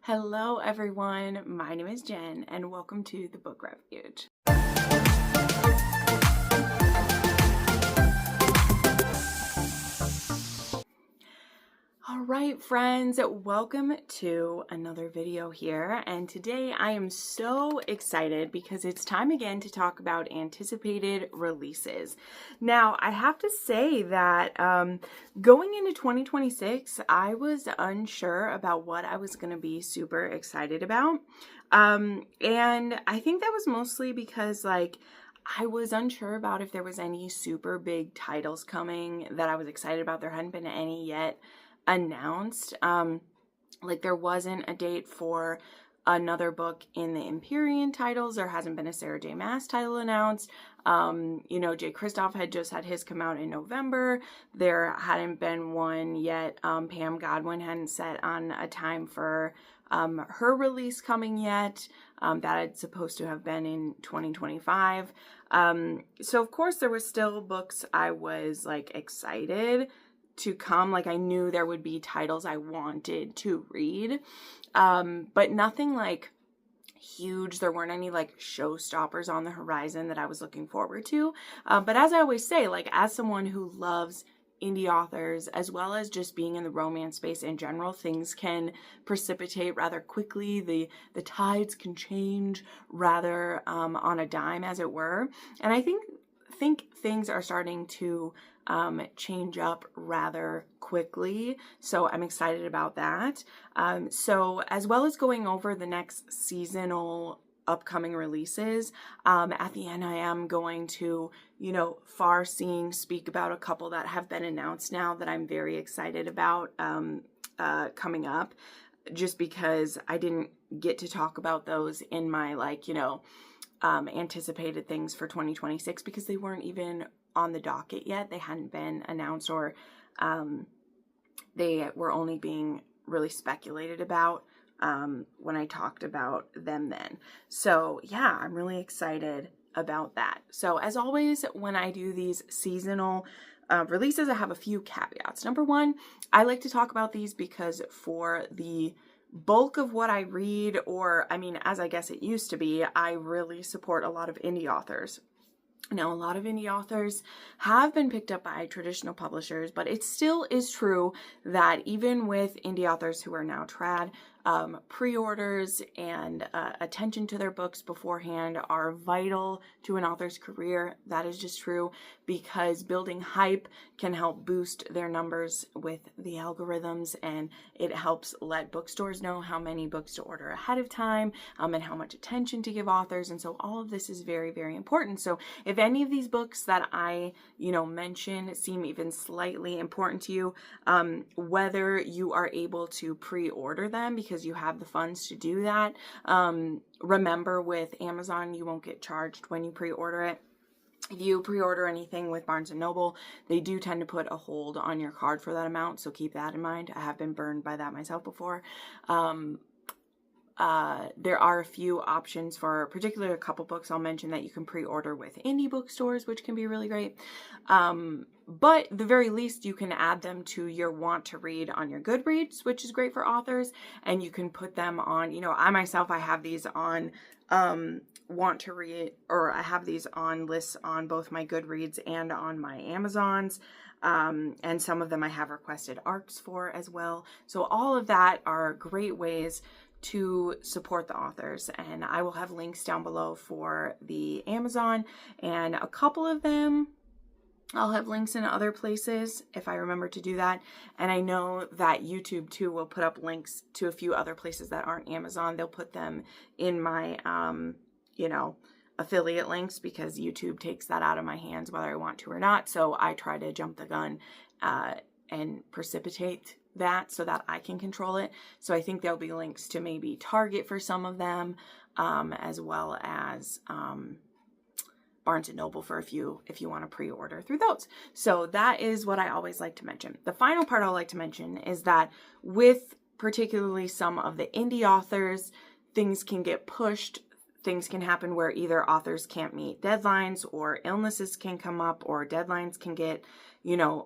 Hello everyone, my name is Jen and welcome to the Book Refuge. Alright friends, welcome to another video here, and today I am so excited because it's time again to talk about anticipated releases. Now I have to say that going into 2026 I was unsure about what I was going to be super excited about, and I think that was mostly because I was unsure about if there was any super big titles coming that I was excited about. There hadn't been any yet announced. There wasn't a date for another book in the Empyrean titles. There hasn't been a Sarah J. Maas title announced. Jay Kristoff had just had his come out in November. There hadn't been one yet. Pam Godwin hadn't set on a time for her release coming yet. That had supposed to have been in 2025. So of course there was still books I was excited to come. I knew there would be titles I wanted to read, but nothing huge. There weren't any showstoppers on the horizon that I was looking forward to. But as I always say, as someone who loves indie authors, as well as just being in the romance space in general, things can precipitate rather quickly. The tides can change rather on a dime, as it were. And I think things are starting to change up rather quickly. So I'm excited about that. So as well as going over the next seasonal upcoming releases, at the end I am going to, speak about a couple that have been announced now that I'm very excited about coming up, just because I didn't get to talk about those in my anticipated things for 2026 because they weren't even on the docket yet. They hadn't been announced, or they were only being really speculated about when I talked about them then. So yeah, I'm really excited about that. So as always, when I do these seasonal releases, I have a few caveats. Number one, I like to talk about these because for the bulk of what I read, or as I guess it used to be, I really support a lot of indie authors. Now, a lot of indie authors have been picked up by traditional publishers, but it still is true that even with indie authors who are now trad, pre-orders and attention to their books beforehand are vital to an author's career. That is just true, because building hype can help boost their numbers with the algorithms, and it helps let bookstores know how many books to order ahead of time, and how much attention to give authors. And so all of this is very, very important. So if any of these books that I, mention seem even slightly important to you, whether you are able to pre-order them because you have the funds to do that. Remember, with Amazon, you won't get charged when you pre-order it. If you pre-order anything with Barnes & Noble, they do tend to put a hold on your card for that amount, so keep that in mind. I have been burned by that myself before. There are a few options for particularly a couple books I'll mention that you can pre-order with indie bookstores, which can be really great. But the very least, you can add them to your want to read on your Goodreads, which is great for authors. And you can put them on, I have these on want to read, or I have these on lists on both my Goodreads and on my Amazons. And some of them I have requested ARCs for as well. So all of that are great ways to support the authors, and I will have links down below for the Amazon, and a couple of them I'll have links in other places if I remember to do that. And I know that YouTube too will put up links to a few other places that aren't Amazon. They'll put them in my affiliate links, because YouTube takes that out of my hands whether I want to or not. So I try to jump the gun and precipitate that so that I can control it. So I think there'll be links to maybe Target for some of them, as well as Barnes & Noble for a few if you want to pre-order through those. So that is what I always like to mention. The final part I'll like to mention is that with particularly some of the indie authors, things can get pushed. Things can happen where either authors can't meet deadlines, or illnesses can come up, or deadlines can get,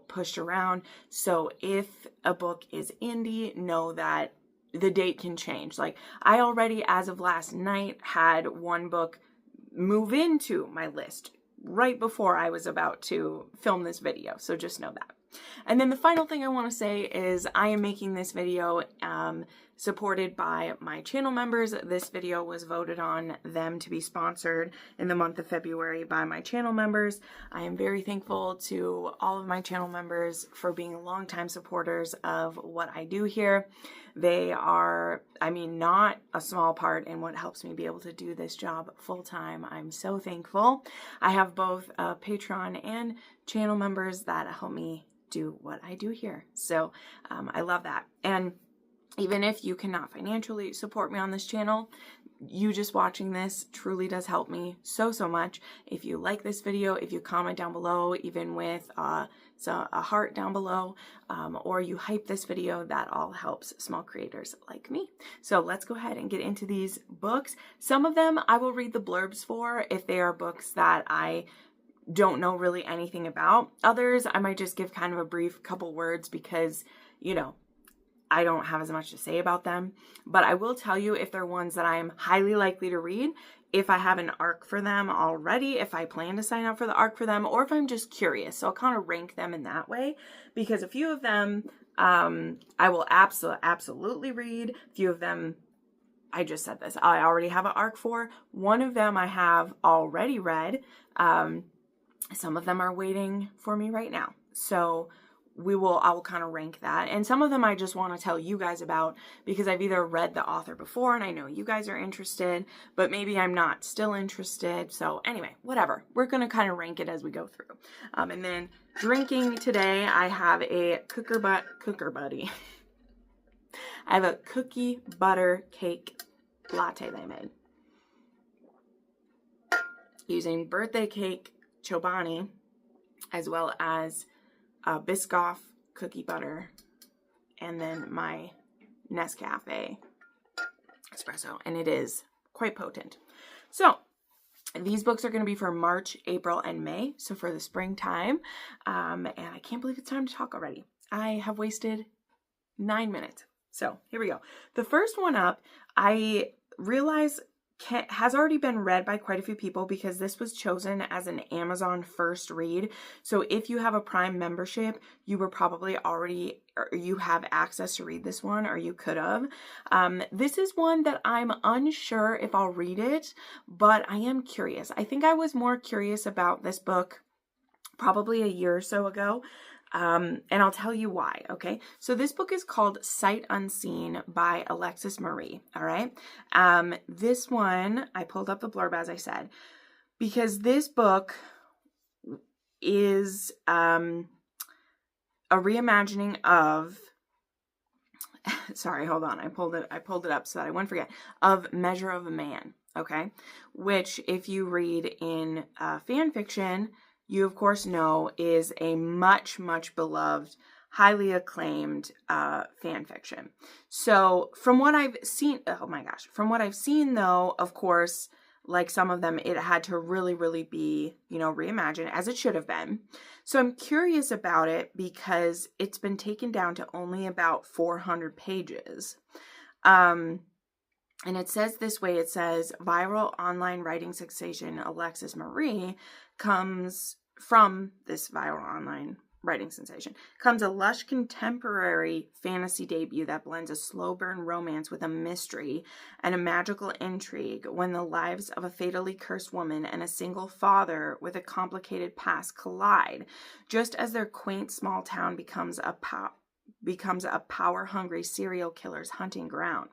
pushed around. So if a book is indie, know that the date can change. Like, I already, as of last night, had one book move into my list right before I was about to film this video. So just know that. And then the final thing I want to say is I am making this video supported by my channel members. This video was voted on them to be sponsored in the month of February by my channel members. I am very thankful to all of my channel members for being longtime supporters of what I do here. They are, I mean, not a small part in what helps me be able to do this job full time. I'm so thankful. I have both Patreon and channel members that help me do what I do here. So I love that. And even if you cannot financially support me on this channel, you just watching this truly does help me so much. If you like this video, if you comment down below, even with a heart down below, or you hype this video, that all helps small creators like me. So let's go ahead and get into these books. Some of them I will read the blurbs for if they are books that I don't know really anything about. Others I might just give kind of a brief couple words because, you know, I don't have as much to say about them. But I will tell you if they're ones that I'm highly likely to read, if I have an arc for them already, if I plan to sign up for the arc for them, or if I'm just curious. So I'll kind of rank them in that way, because a few of them I will absolutely read. A few of them, I just said this, I already have an arc for. One of them I have already read. Some of them are waiting for me right now. So I will kind of rank that. And some of them I just want to tell you guys about because I've either read the author before and I know you guys are interested, but maybe I'm not still interested. So anyway, whatever. We're going to kind of rank it as we go through. And then drinking today, I have a cooker buddy. I have a cookie butter cake latte that I made using birthday cake Chobani as well as Biscoff cookie butter, and then my Nescafe espresso, and it is quite potent. So these books are going to be for March, April, and May, so for the springtime, and I can't believe it's time to talk already. I have wasted 9 minutes, so here we go. The first one up, I realize has already been read by quite a few people because this was chosen as an Amazon first read. So if you have a Prime membership, you were probably already, or you have access to read this one, or you could have. This is one that I'm unsure if I'll read it, but I am curious. I think I was more curious about this book probably a year or so ago. And I'll tell you why, okay? So this book is called Sight Unseen by Alexis Marie, all right? This one, I pulled up the blurb as I said, because this book is a reimagining of, sorry, hold on, I pulled it up so that I wouldn't forget, of Measure of a Man, okay? Which, if you read in fan fiction, you of course know is a much beloved, highly acclaimed fan fiction. So from what I've seen, oh my gosh, from what I've seen though, of course, like some of them, it had to really be, you know, reimagined as it should have been. So I'm curious about it because it's been taken down to only about 400 pages. And it says this way, it says, viral online writing sensation Alexis Marie comes from this viral online writing sensation, comes a lush contemporary fantasy debut that blends a slow burn romance with a mystery and a magical intrigue when the lives of a fatally cursed woman and a single father with a complicated past collide, just as their quaint small town becomes a power-hungry serial killer's hunting ground.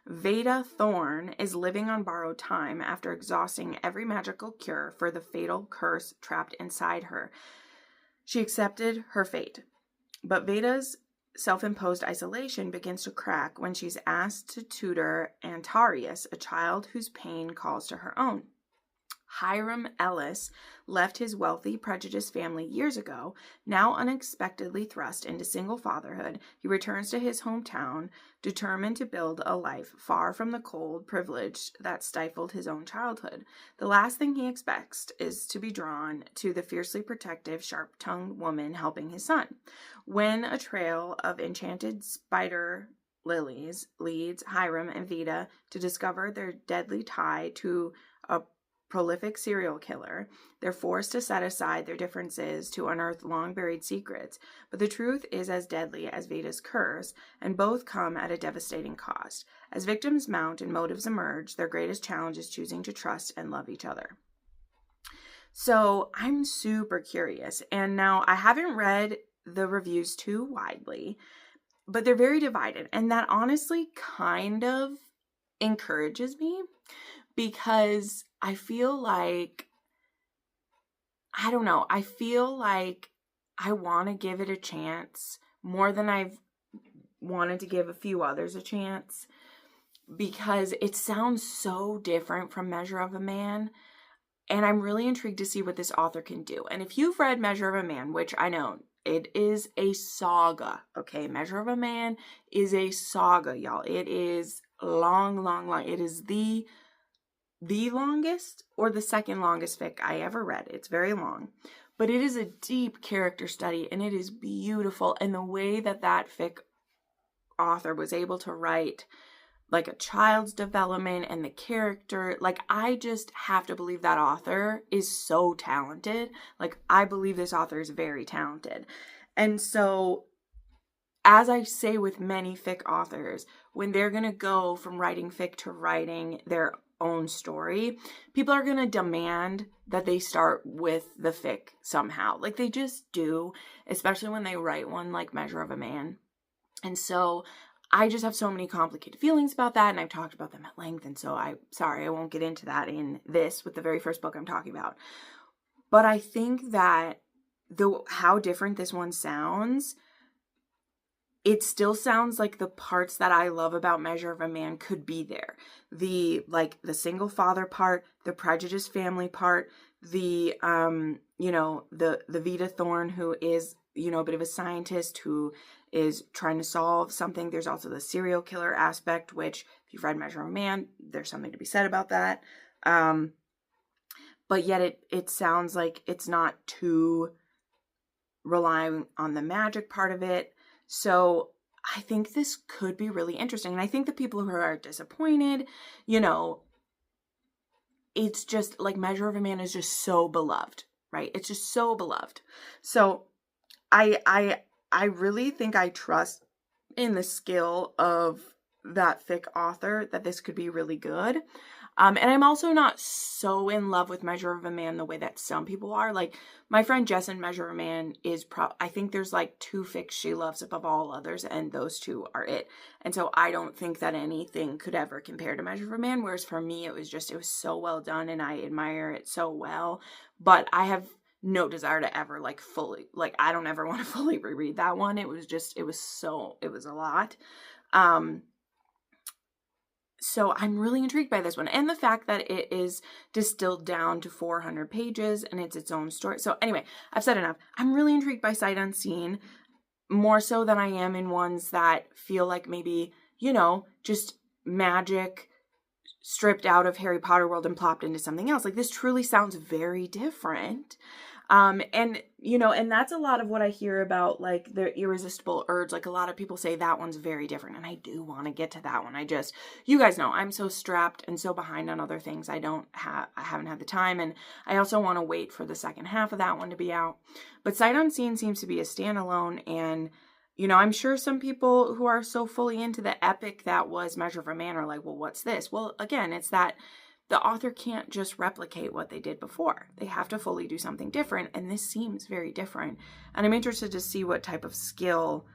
Veda Thorne is living on borrowed time after exhausting every magical cure for the fatal curse trapped inside her. She accepted her fate, but Veda's self-imposed isolation begins to crack when she's asked to tutor Antarius, a child whose pain calls to her own. Hiram Ellis left his wealthy, prejudiced family years ago. Now unexpectedly thrust into single fatherhood, he returns to his hometown, determined to build a life far from the cold privilege that stifled his own childhood. The last thing he expects is to be drawn to the fiercely protective, sharp-tongued woman helping his son. When a trail of enchanted spider Lilies leads Hiram and Vida to discover their deadly tie to a prolific serial killer. They're forced to set aside their differences to unearth long-buried secrets, but the truth is as deadly as Vida's curse, and both come at a devastating cost. As victims mount and motives emerge, their greatest challenge is choosing to trust and love each other. So I'm super curious, and now I haven't read the reviews too widely, but they're very divided, and that honestly kind of encourages me, because I feel like, I don't know, I feel like I want to give it a chance more than I've wanted to give a few others a chance, because it sounds so different from Measure of a Man. And I'm really intrigued to see what this author can do. And if you've read Measure of a Man, which I know, it is a saga, okay? Measure of a Man is a saga, y'all. It is long. It is the longest or the second longest fic I ever read. It's very long. But it is a deep character study, and it is beautiful. And the way that fic author was able to write like a child's development and the character, like I just have to believe that author is so talented. Like I believe this author is very talented. And so, as I say with many fic authors, when they're going to go from writing fic to writing their own story, people are going to demand that they start with the fic somehow. Like they just do, especially when they write one like Measure of a Man. And so I just have so many complicated feelings about that, and I've talked about them at length, and so I won't get into that in this with the very first book I'm talking about. But I think that how different this one sounds, it still sounds like the parts that I love about Measure of a Man could be there. The single father part, the prejudiced family part, the Vida Thorne, who is, a bit of a scientist who is trying to solve something. There's also the serial killer aspect, which if you've read Measure of a Man, there's something to be said about that. But yet it sounds like it's not too relying on the magic part of it. So I think this could be really interesting. And I think the people who are disappointed, it's just like Measure of a Man is just so beloved, right? It's just so beloved. So I really think I trust in the skill of that fic author that this could be really good. And I'm also not so in love with Measure of a Man the way that some people are. Like my friend Jess in Measure of a Man is I think there's like 2 fics she loves above all others, and those 2 are it. And so I don't think that anything could ever compare to Measure of a Man. Whereas for me, it was so well done, and I admire it so well. But I have no desire to ever I don't ever want to fully reread that one. It was a lot. So I'm really intrigued by this one, and the fact that it is distilled down to 400 pages and it's its own story. So anyway, I've said enough. I'm really intrigued by Sight Unseen, more so than I am in ones that feel like maybe, just magic stripped out of Harry Potter world and plopped into something else. Like this truly sounds very different. And that's a lot of what I hear about like the Irresistible Urge. Like a lot of people say that one's very different, and I do want to get to that one. You guys know I'm so strapped and so behind on other things. I haven't had the time, and I also want to wait for the second half of that one to be out. But Sight Unseen seems to be a standalone, and I'm sure some people who are so fully into the epic that was Measure of a Man are like, well, what's this? Well, again, it's that the author can't just replicate what they did before. They have to fully do something different, and this seems very different. And I'm interested to see what type of skill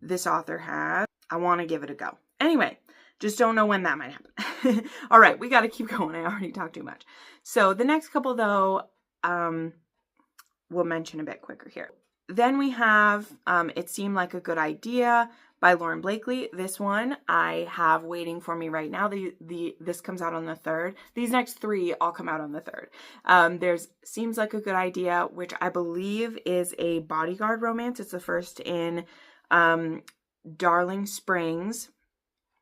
this author has. I want to give it a go. Anyway, just don't know when that might happen. All right, we got to keep going. I already talked too much. So the next couple, though, we'll mention a bit quicker here. Then we have It Seemed Like a Good Idea by Lauren Blakely. This one I have waiting for me right now. This comes out on the 3rd. These next 3 all come out on the 3rd. There's Seems Like a Good Idea, which I believe is a bodyguard romance. It's the first in Darling Springs.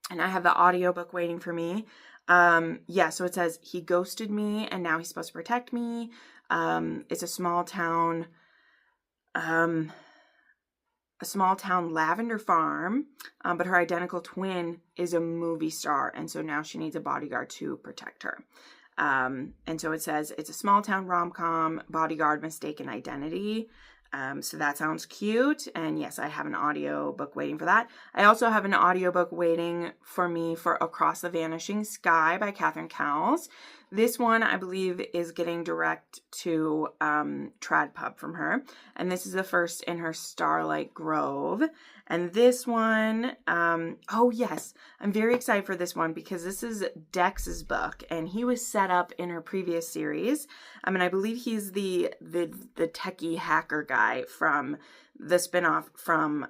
And I have the audiobook waiting for me. So it says, he ghosted me and now he's supposed to protect me. It's a small town a small town lavender farm, but her identical twin is a movie star, and so now she needs a bodyguard to protect her. And so it says it's a small town rom-com, bodyguard mistaken identity. So that sounds cute. And yes, I have an audiobook waiting for that. I also have an audiobook waiting for me for Across the Vanishing Sky by Catherine Cowles. This one, I believe, is getting direct to Trad Pub from her. And this is the first in her Starlight Grove. And this one, oh yes, I'm very excited for this one because this is Dex's book. And he was set up in her previous series. And I believe he's the techie hacker guy from the spinoff from,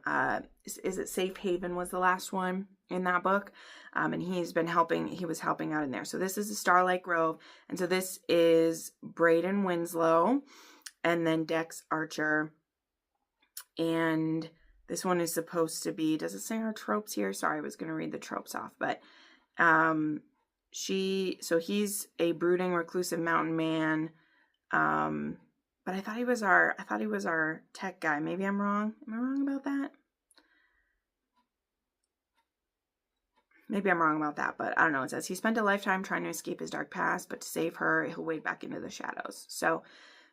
is it Safe Haven was the last one in that book? And he was helping out in there. So this is the Starlight Grove. And so this is Braden Winslow and then Dex Archer. And this one is supposed to be, does it say her tropes here? Sorry, I was going to read the tropes off, but, he's a brooding, reclusive mountain man. But I thought he was our tech guy. Maybe I'm wrong. Am I wrong about that? Maybe I'm wrong about that, but I don't know. It says he spent a lifetime trying to escape his dark past, but to save her, he'll wade back into the shadows. So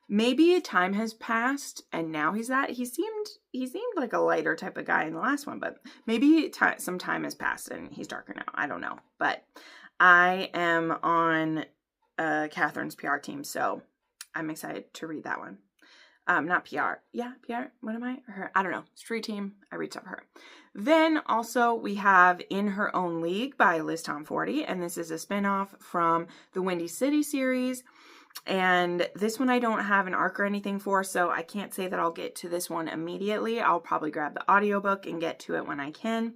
maybe time has passed and now he's that. He seemed like a lighter type of guy in the last one, but maybe some time has passed and he's darker now. I don't know, but I am on Catherine's PR team, so I'm excited to read that one. Not PR. Yeah, PR. What am I? Her. I don't know. Street team. I reached out to her. Then also we have In Her Own League by Liz Tom 40. And this is a spinoff from the Windy City series. And this one I don't have an arc or anything for, so I can't say that I'll get to this one immediately. I'll probably grab the audiobook and get to it when I can.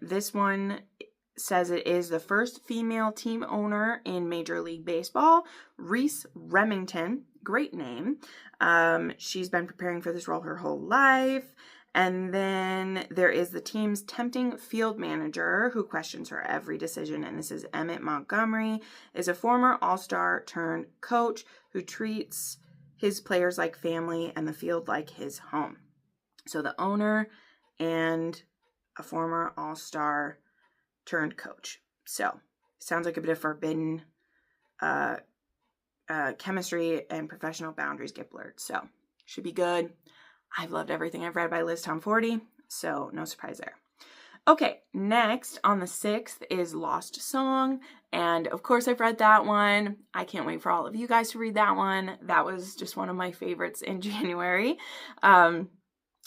This one says it is the first female team owner in Major League Baseball, Reese Remington. Great name. She's been preparing for this role her whole life. And then there is the team's tempting field manager who questions her every decision. And this is Emmett Montgomery, is a former all-star turned coach who treats his players like family and the field like his home. So the owner and a former all-star turned coach. So sounds like a bit of forbidden chemistry and professional boundaries get blurred. So should be good. I've loved everything I've read by Liz Tom 40, so no surprise there. Okay, next on the 6th is Lost Song, and of course I've read that one. I can't wait for all of you guys to read that one. That was just one of my favorites in January,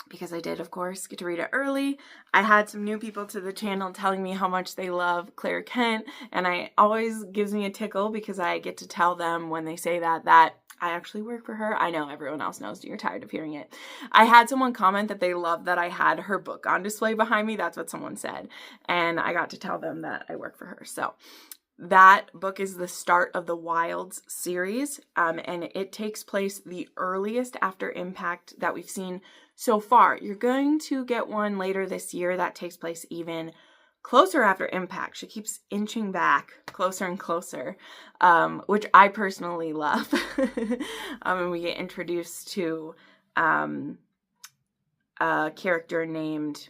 because I did, of course, get to read it early. I had some new people to the channel telling me how much they love Claire Kent, and it always gives me a tickle because I get to tell them when they say that I actually work for her. I know everyone else knows. You're tired of hearing it. I had someone comment that they loved that I had her book on display behind me. That's what someone said. And I got to tell them that I work for her. So that book is the start of the Wilds series. And it takes place the earliest after Impact that we've seen so far. You're going to get one later this year that takes place even closer after Impact. She keeps inching back closer and closer, which I personally love. And we get introduced to a character named,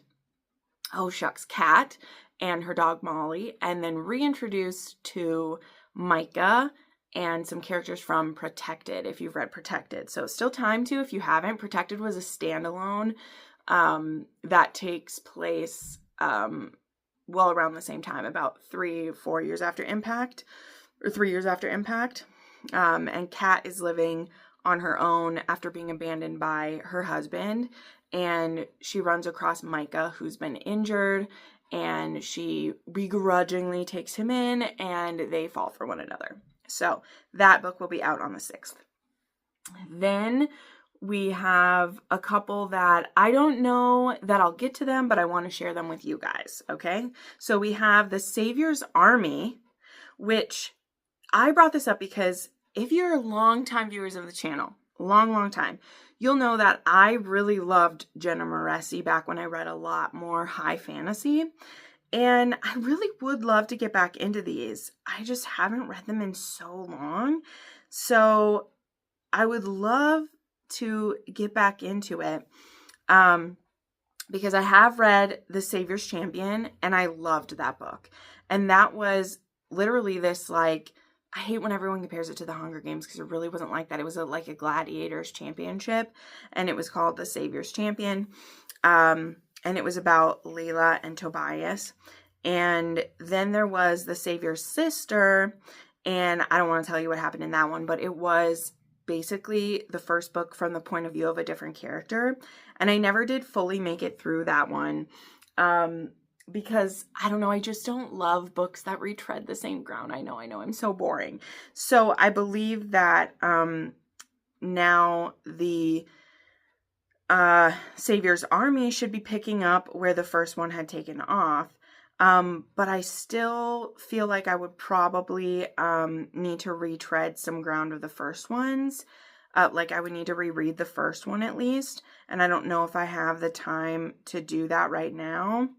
Kat, and her dog Molly, and then reintroduced to Micah and some characters from Protected, if you've read Protected. So still time to, if you haven't. Protected was a standalone that takes place well around the same time, about 3 or 4 years after Impact, or 3 years after Impact. And Kat is living on her own after being abandoned by her husband, and she runs across Micah, who's been injured, and she begrudgingly takes him in, and they fall for one another. So that book will be out on the 6th. Then we have a couple that I don't know that I'll get to them, but I want to share them with you guys, okay? So we have The Savior's Army, which I brought this up because if you're longtime viewers of the channel, long time, you'll know that I really loved Jenna Moreci back when I read a lot more high fantasy. And I really would love to get back into these. I just haven't read them in so long. So I would love to get back into it. because I have read The Savior's Champion and I loved that book. And that was literally this, like, I hate when everyone compares it to the Hunger Games because it really wasn't like that. It was like a gladiators championship, and it was called The Savior's Champion. And it was about Layla and Tobias. And then there was The Savior's Sister, and I don't want to tell you what happened in that one, but it was basically the first book from the point of view of a different character. And I never did fully make it through that one. Because I don't know, I just don't love books that retread the same ground. I know, I'm so boring. So I believe that now the Savior's Army should be picking up where the first one had taken off. But I still feel like I would probably need to retread some ground of the first ones. Like I would need to reread the first one at least. And I don't know if I have the time to do that right now.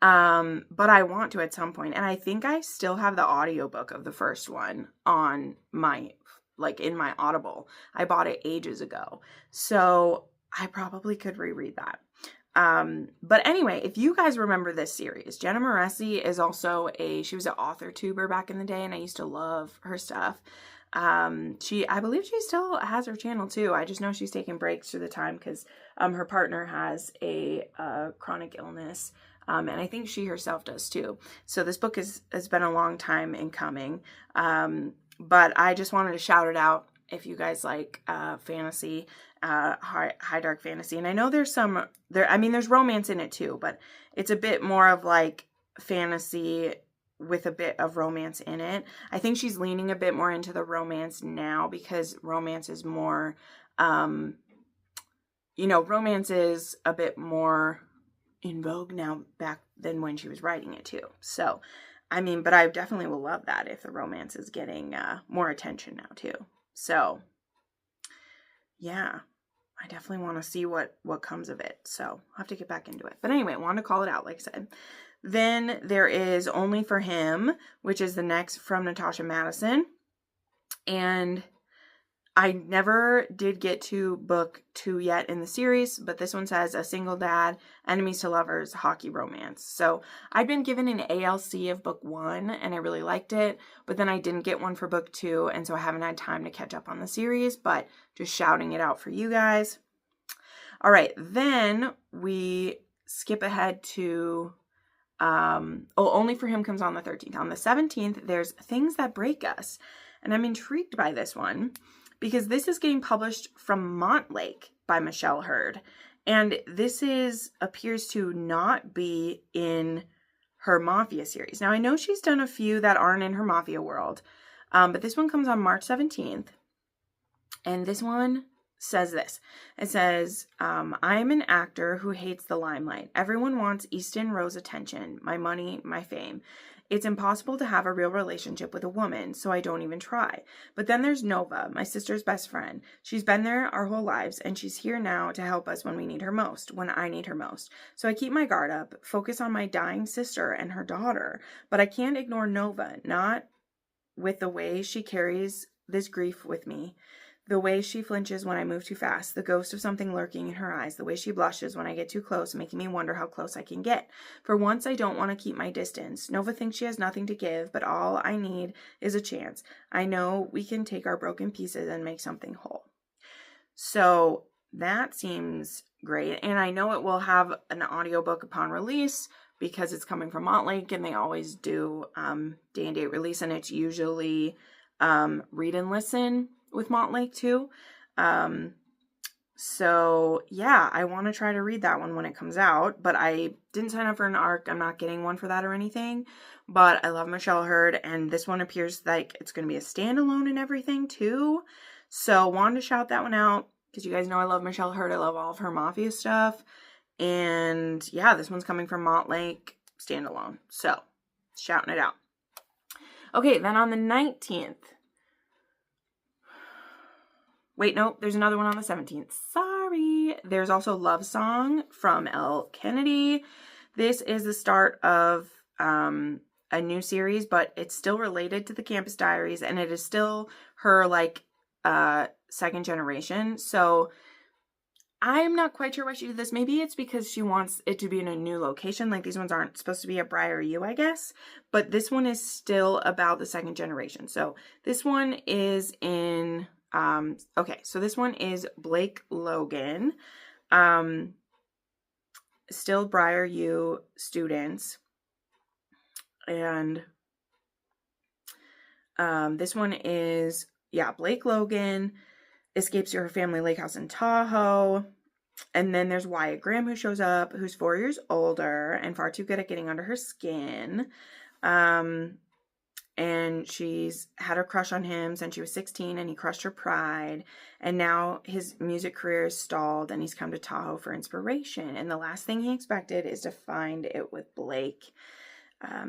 But I want to at some point. And I think I still have the audiobook of the first one on my, like in my Audible. I bought it ages ago. So I probably could reread that. But anyway, if you guys remember this series, Jenna Moreci is also she was an author tuber back in the day, and I used to love her stuff. I believe she still has her channel too. I just know she's taking breaks through the time because, her partner has a chronic illness. And I think she herself does too. So this book has been a long time in coming. But I just wanted to shout it out if you guys like fantasy, high dark fantasy. And I know there's there's romance in it too, but it's a bit more of like fantasy with a bit of romance in it. I think she's leaning a bit more into the romance now because romance is more, romance is a bit more in vogue now back than when she was writing it too. So, but I definitely will love that if the romance is getting more attention now too. So, yeah, I definitely want to see what comes of it. So I'll have to get back into it. But anyway, I wanted to call it out, like I said. Then there is Only for Him, which is the next from Natasha Madison. And I never did get to book 2 yet in the series, but this one says A Single Dad, Enemies to Lovers, Hockey Romance. So I've been given an ALC of book 1 and I really liked it, but then I didn't get one for book 2, and so I haven't had time to catch up on the series, but just shouting it out for you guys. All right, then we skip ahead to Only for Him comes on the 13th. On the 17th, there's Things That Break Us, and I'm intrigued by this one because this is getting published from Montlake by Michelle Hurd. And this appears to not be in her Mafia series. Now, I know she's done a few that aren't in her Mafia world, but this one comes on March 17th. And this one says this. It says, I am an actor who hates the limelight. Everyone wants Easton Rose attention, my money, my fame. It's impossible to have a real relationship with a woman, so I don't even try. But then there's Nova, my sister's best friend. She's been there our whole lives, and she's here now to help us when we need her most, when I need her most. So I keep my guard up, focus on my dying sister and her daughter. But I can't ignore Nova, not with the way she carries this grief with me. The way she flinches when I move too fast, the ghost of something lurking in her eyes, the way she blushes when I get too close, making me wonder how close I can get. For once, I don't want to keep my distance. Nova thinks she has nothing to give, but all I need is a chance. I know we can take our broken pieces and make something whole. So that seems great. And I know it will have an audiobook upon release because it's coming from Montlake and they always do day and date release, and it's usually read and listen with Montlake too. So yeah, I want to try to read that one when it comes out, but I didn't sign up for an ARC. I'm not getting one for that or anything, but I love Michelle Hurd, and this one appears like it's going to be a standalone and everything too. So wanted to shout that one out because you guys know I love Michelle Hurd. I love all of her Mafia stuff. And yeah, this one's coming from Montlake standalone. So shouting it out. Okay, then on the 19th, wait, no, there's another one on the 17th. Sorry. There's also Love Song from L. Kennedy. This is the start of a new series, but it's still related to the Campus Diaries, and it is still her, second generation. So I'm not quite sure why she did this. Maybe it's because she wants it to be in a new location. Like these ones aren't supposed to be at Briar U, I guess. But this one is still about the second generation. So this one is in, okay, so this one is Blake Logan. Still Briar U students. And this one is, yeah, Blake Logan escapes her family lake house in Tahoe. And then there's Wyatt Graham, who shows up, who's 4 years older and far too good at getting under her skin. And she's had a crush on him since she was 16, and he crushed her pride. And now his music career is stalled, and he's come to Tahoe for inspiration. And the last thing he expected is to find it with Blake.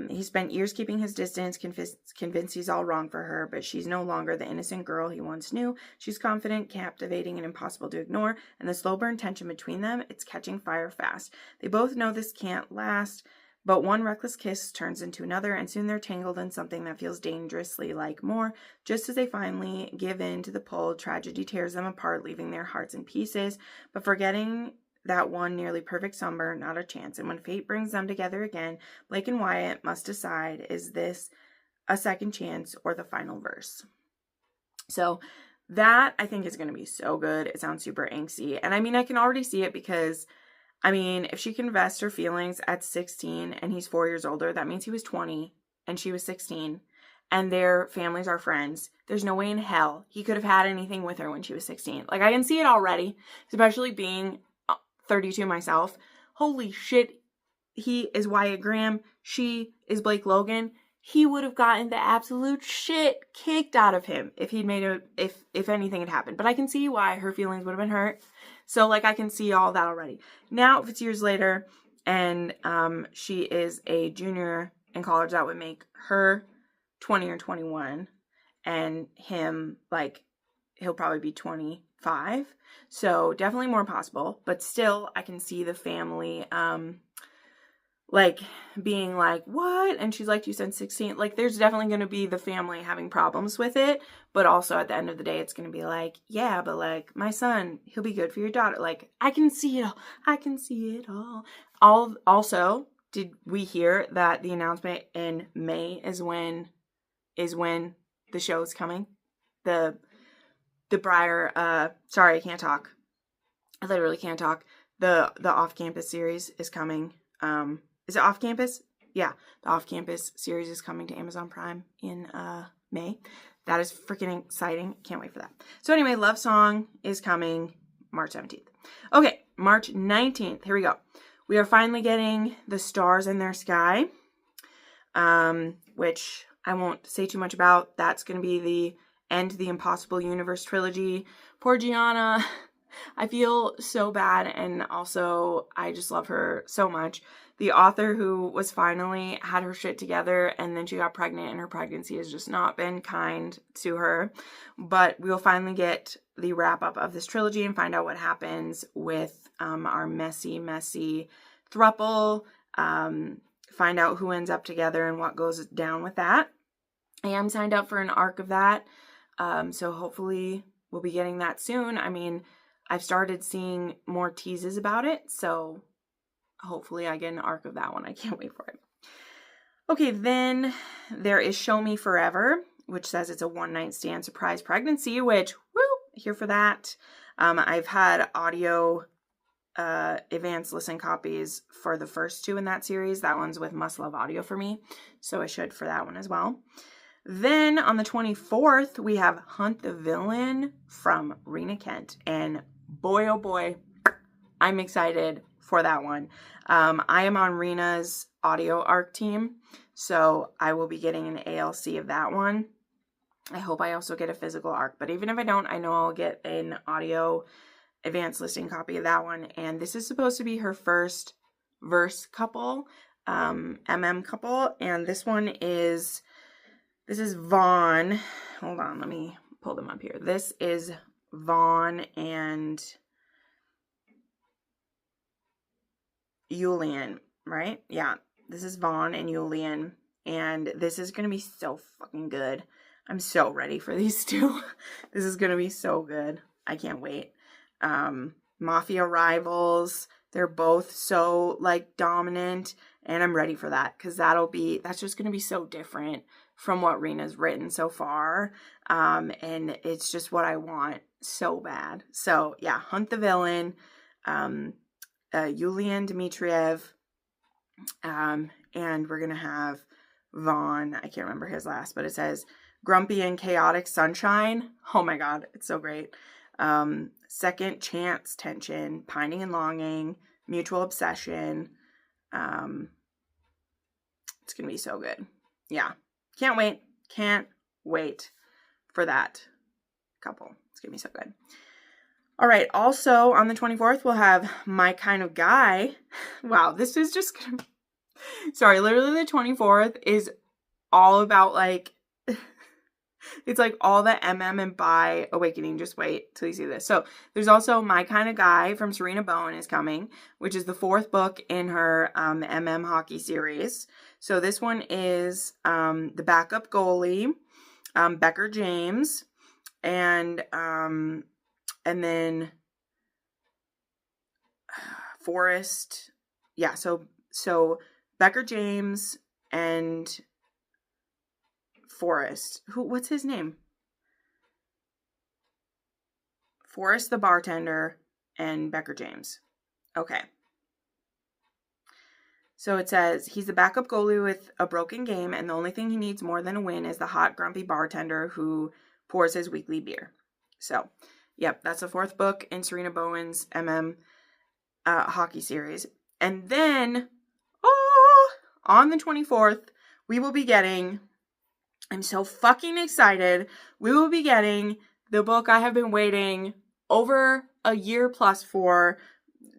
He spent years keeping his distance, convinced he's all wrong for her, but she's no longer the innocent girl he once knew. She's confident, captivating, and impossible to ignore, and the slow burn tension between them, it's catching fire fast. They both know this can't last, but one reckless kiss turns into another, and soon they're tangled in something that feels dangerously like more. Just as they finally give in to the pull, tragedy tears them apart, leaving their hearts in pieces, but forgetting that one nearly perfect summer, not a chance. And when fate brings them together again, Blake and Wyatt must decide, is this a second chance or the final verse? So that, I think, is going to be so good. It sounds super angsty. And I mean, I can already see it because, I mean, if she confessed her feelings at 16 and he's 4 years older, that means he was 20 and she was 16. And their families are friends. There's no way in hell he could have had anything with her when she was 16. Like, I can see it already, especially being 32 myself. Holy shit, he is Wyatt Graham. She is Blake Logan. He would have gotten the absolute shit kicked out of him if he'd made a, if anything had happened. But I can see why her feelings would have been hurt. So, like, I can see all that already. Now, if it's years later and she is a junior in college, that would make her 20 or 21. And him, like, he'll probably be 25. So definitely more possible, but still I can see the family, like being like, what? And she's like, you said 16. Like, there's definitely going to be the family having problems with it, but also at the end of the day, it's going to be like, yeah, but like my son, he'll be good for your daughter. Like, I can see it all. I can see it all. Also, did we hear that the announcement in May is when the show is coming? The Briar, sorry, I can't talk. I literally can't talk. The off-campus series is coming. Is it off-campus? Yeah, the off-campus series is coming to Amazon Prime in May. That is freaking exciting. Can't wait for that. So anyway, Love Song is coming March 17th. Okay, March 19th. Here we go. We are finally getting The Stars in Their Sky, which I won't say too much about. That's going to be the end to the Impossible Universe trilogy. Poor Gianna. I feel so bad, and also I just love her so much. The author who was finally had her shit together, and then she got pregnant, and her pregnancy has just not been kind to her. But we'll finally get the wrap up of this trilogy and find out what happens with our messy throuple. Find out who ends up together and what goes down with that. I am signed up for an arc of that. So hopefully we'll be getting that soon. I mean, I've started seeing more teases about it, so hopefully I get an arc of that one. I can't wait for it. Okay, then there is Show Me Forever, which says it's a one-night stand surprise pregnancy, which, woo, here for that. I've had audio advanced listen copies for the first two in that series. That one's with Must Love Audio for me, so I should for that one as well. Then on the 24th, we have Hunt the Villain from Rena Kent. And boy, oh boy, I'm excited for that one. I am on Rena's audio arc team, so I will be getting an ALC of that one. I hope I also get a physical arc, but even if I don't, I know I'll get an audio advanced listing copy of that one. And this is supposed to be her first verse couple, MM couple, and this is Vaughn. Hold on, let me pull them up here. This is Vaughn and Julian, right? Yeah, this is Vaughn and Julian, and this is going to be so fucking good. I'm so ready for these two. This is going to be so good. I can't wait. mafia rivals. They're both so like dominant, and I'm ready for that because that's just going to be so different from what Rena's written so far. And it's just what I want so bad. So yeah, Hunt the Villain, Yulian Dmitriev, and we're going to have Vaughn. I can't remember his last, but it says Grumpy and Chaotic Sunshine. Oh my God, it's so great. Second Chance Tension, Pining and Longing, Mutual Obsession. It's going to be so good. Yeah. Can't wait. Can't wait for that couple. It's going to be so good. All right. Also on the 24th, we'll have My Kind of Guy. Wow. This is just going to... Sorry. Literally the 24th is all about like... It's like all the MM and bi awakening. Just wait till you see this. So there's also My Kind of Guy from Serena Bowen is coming, which is the 4th book in her MM hockey series. So this one is the backup goalie, Becker James, and then Forrest. Yeah, so Becker James and Forrest. What's his name? Forrest the bartender and Becker James. Okay. So it says, he's the backup goalie with a broken game, and the only thing he needs more than a win is the hot, grumpy bartender who pours his weekly beer. So, yep, that's the 4th book in Serena Bowen's MM hockey series. And then, on the 24th, we will be getting... I'm so fucking excited. We will be getting the book I have been waiting over a year plus for,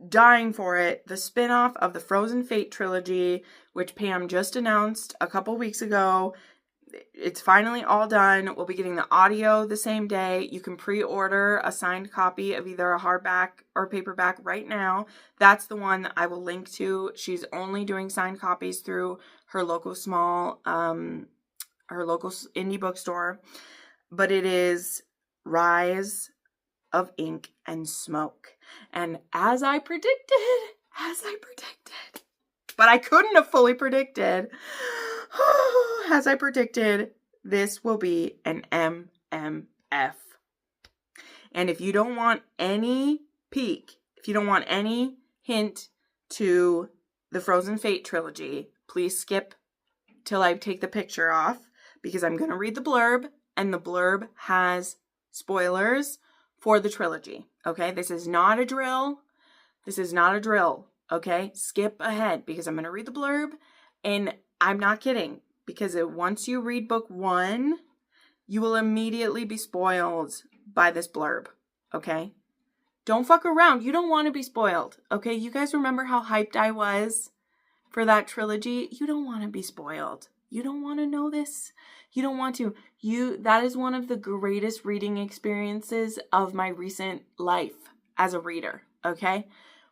dying for it, the spinoff of the Frozen Fate trilogy, which Pam just announced a couple weeks ago. It's finally all done. We'll be getting the audio the same day. You can pre-order a signed copy of either a hardback or paperback right now. That's the one that I will link to. She's only doing signed copies through her local her local indie bookstore, but it is Rise of Ink and Smoke. And as I predicted, but I couldn't have fully predicted, as I predicted, this will be an MMF. And if you don't want any peek, if you don't want any hint to the Frozen Fate trilogy, please skip till I take the picture off, because I'm going to read the blurb, and the blurb has spoilers for the trilogy, okay? This is not a drill. Okay? Skip ahead, because I'm going to read the blurb, and I'm not kidding, because once you read book 1, you will immediately be spoiled by this blurb, okay? Don't fuck around. You don't want to be spoiled, okay? You guys remember how hyped I was for that trilogy? You don't want to be spoiled. You don't want to know this. You don't want to. That is one of the greatest reading experiences of my recent life as a reader, okay?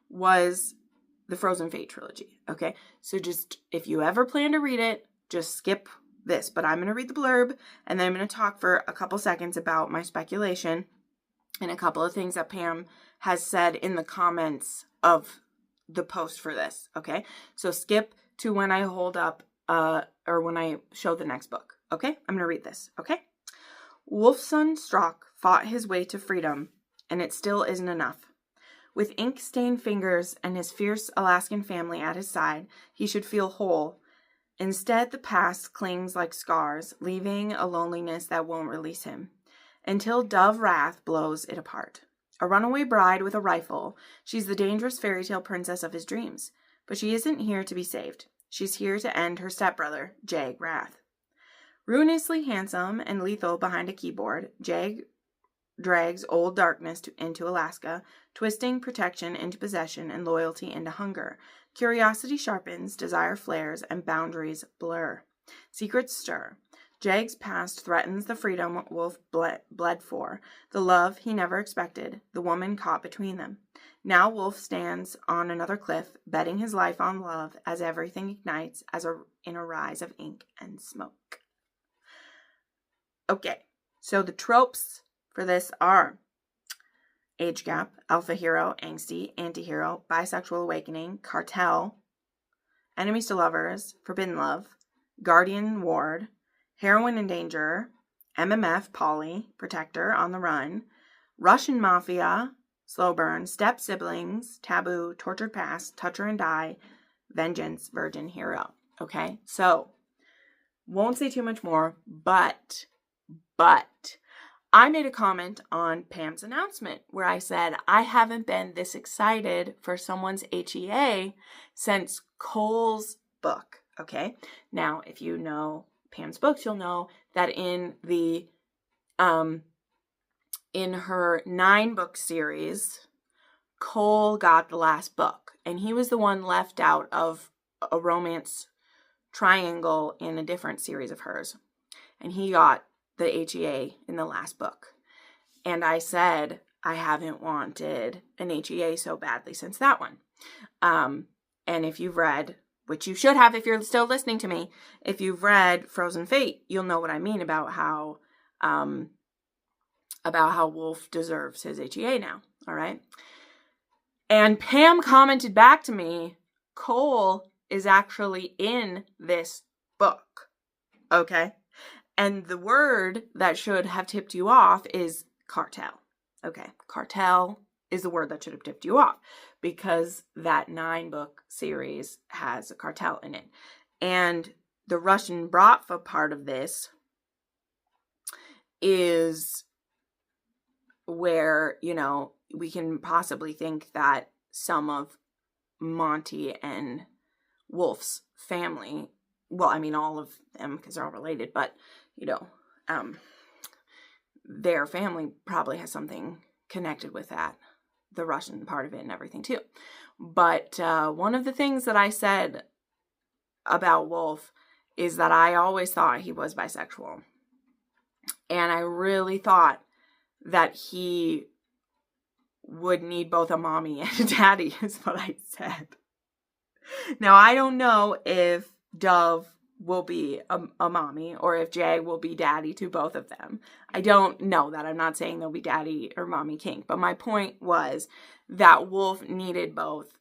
Was the Frozen Fate trilogy, okay? So just, if you ever plan to read it, just skip this. But I'm going to read the blurb, and then I'm going to talk for a couple seconds about my speculation and a couple of things that Pam has said in the comments of the post for this, okay? So skip to when I hold up or when I show the next book, okay? I'm going to read this, okay? Wolfson Strock fought his way to freedom, and it still isn't enough. With ink-stained fingers and his fierce Alaskan family at his side, he should feel whole. Instead, the past clings like scars, leaving a loneliness that won't release him, until Dove Wrath blows it apart. A runaway bride with a rifle, she's the dangerous fairy tale princess of his dreams, but she isn't here to be saved. She's here to end her stepbrother, Jag Wrath. Ruinously handsome and lethal behind a keyboard, Jag drags old darkness into Alaska, twisting protection into possession and loyalty into hunger. Curiosity sharpens, desire flares, and boundaries blur. Secrets stir. Jag's past threatens the freedom Wolf bled for, the love he never expected, the woman caught between them. Now Wolf stands on another cliff, betting his life on love as everything ignites in a rise of ink and smoke. Okay, so the tropes for this are Age Gap, Alpha Hero, Angsty, Antihero, Bisexual Awakening, Cartel, Enemies to Lovers, Forbidden Love, Guardian Ward, Heroine in Danger, MMF, Polly, Protector, On the Run, Russian Mafia, Slow Burn, Step Siblings, Taboo, Tortured Past, Touch Her and Die, Vengeance, Virgin Hero. Okay, so won't say too much more, but I made a comment on Pam's announcement where I said, I haven't been this excited for someone's HEA since Cole's book. Okay, now if you know Pam's books, you'll know that in her 9-book series, Cole got the last book, and he was the one left out of a romance triangle in a different series of hers, and he got the HEA in the last book. And I said, I haven't wanted an HEA so badly since that one. And if you've read, which you should have if you're still listening to me, if you've read Frozen Fate, you'll know what I mean about how Wolf deserves his HEA now. All right. And Pam commented back to me, Cole is actually in this book. Okay. And the word that should have tipped you off is cartel. Okay. Cartel is the word that should have tipped you off because that 9-book series has a cartel in it. And the Russian Bratva part of this is where, you know, we can possibly think that some of Monty and Wolf's family, well, I mean, all of them because they're all related, but, you know, their family probably has something connected with that, the Russian part of it and everything too. But one of the things that I said about Wolf is that I always thought he was bisexual. And I really thought that he would need both a mommy and a daddy, is what I said. Now, I don't know if Dove will be a mommy or if Jay will be daddy to both of them. I don't know that. I'm not saying they'll be daddy or mommy kink. But my point was that Wolf needed both,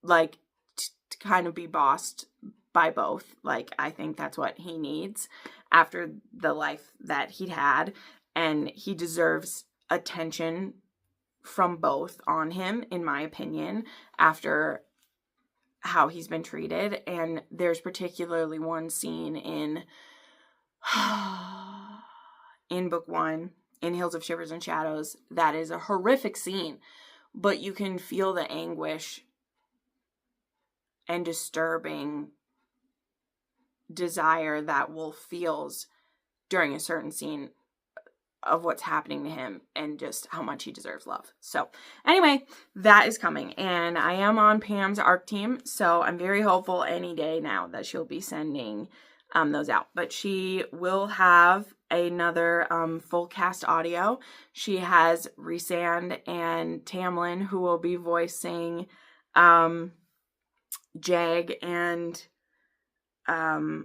like, to kind of be bossed by both. Like, I think that's what he needs after the life that he'd had. And he deserves attention from both on him, in my opinion, after how he's been treated. And there's particularly one scene in book 1, in Hills of Shivers and Shadows, that is a horrific scene, but you can feel the anguish and disturbing desire that Wolf feels during a certain scene of what's happening to him and just how much he deserves love. So anyway, that is coming, and I am on Pam's ARC team, so I'm very hopeful any day now that she'll be sending those out. But she will have another full cast audio. She has Rhysand and Tamlin, who will be voicing Jag and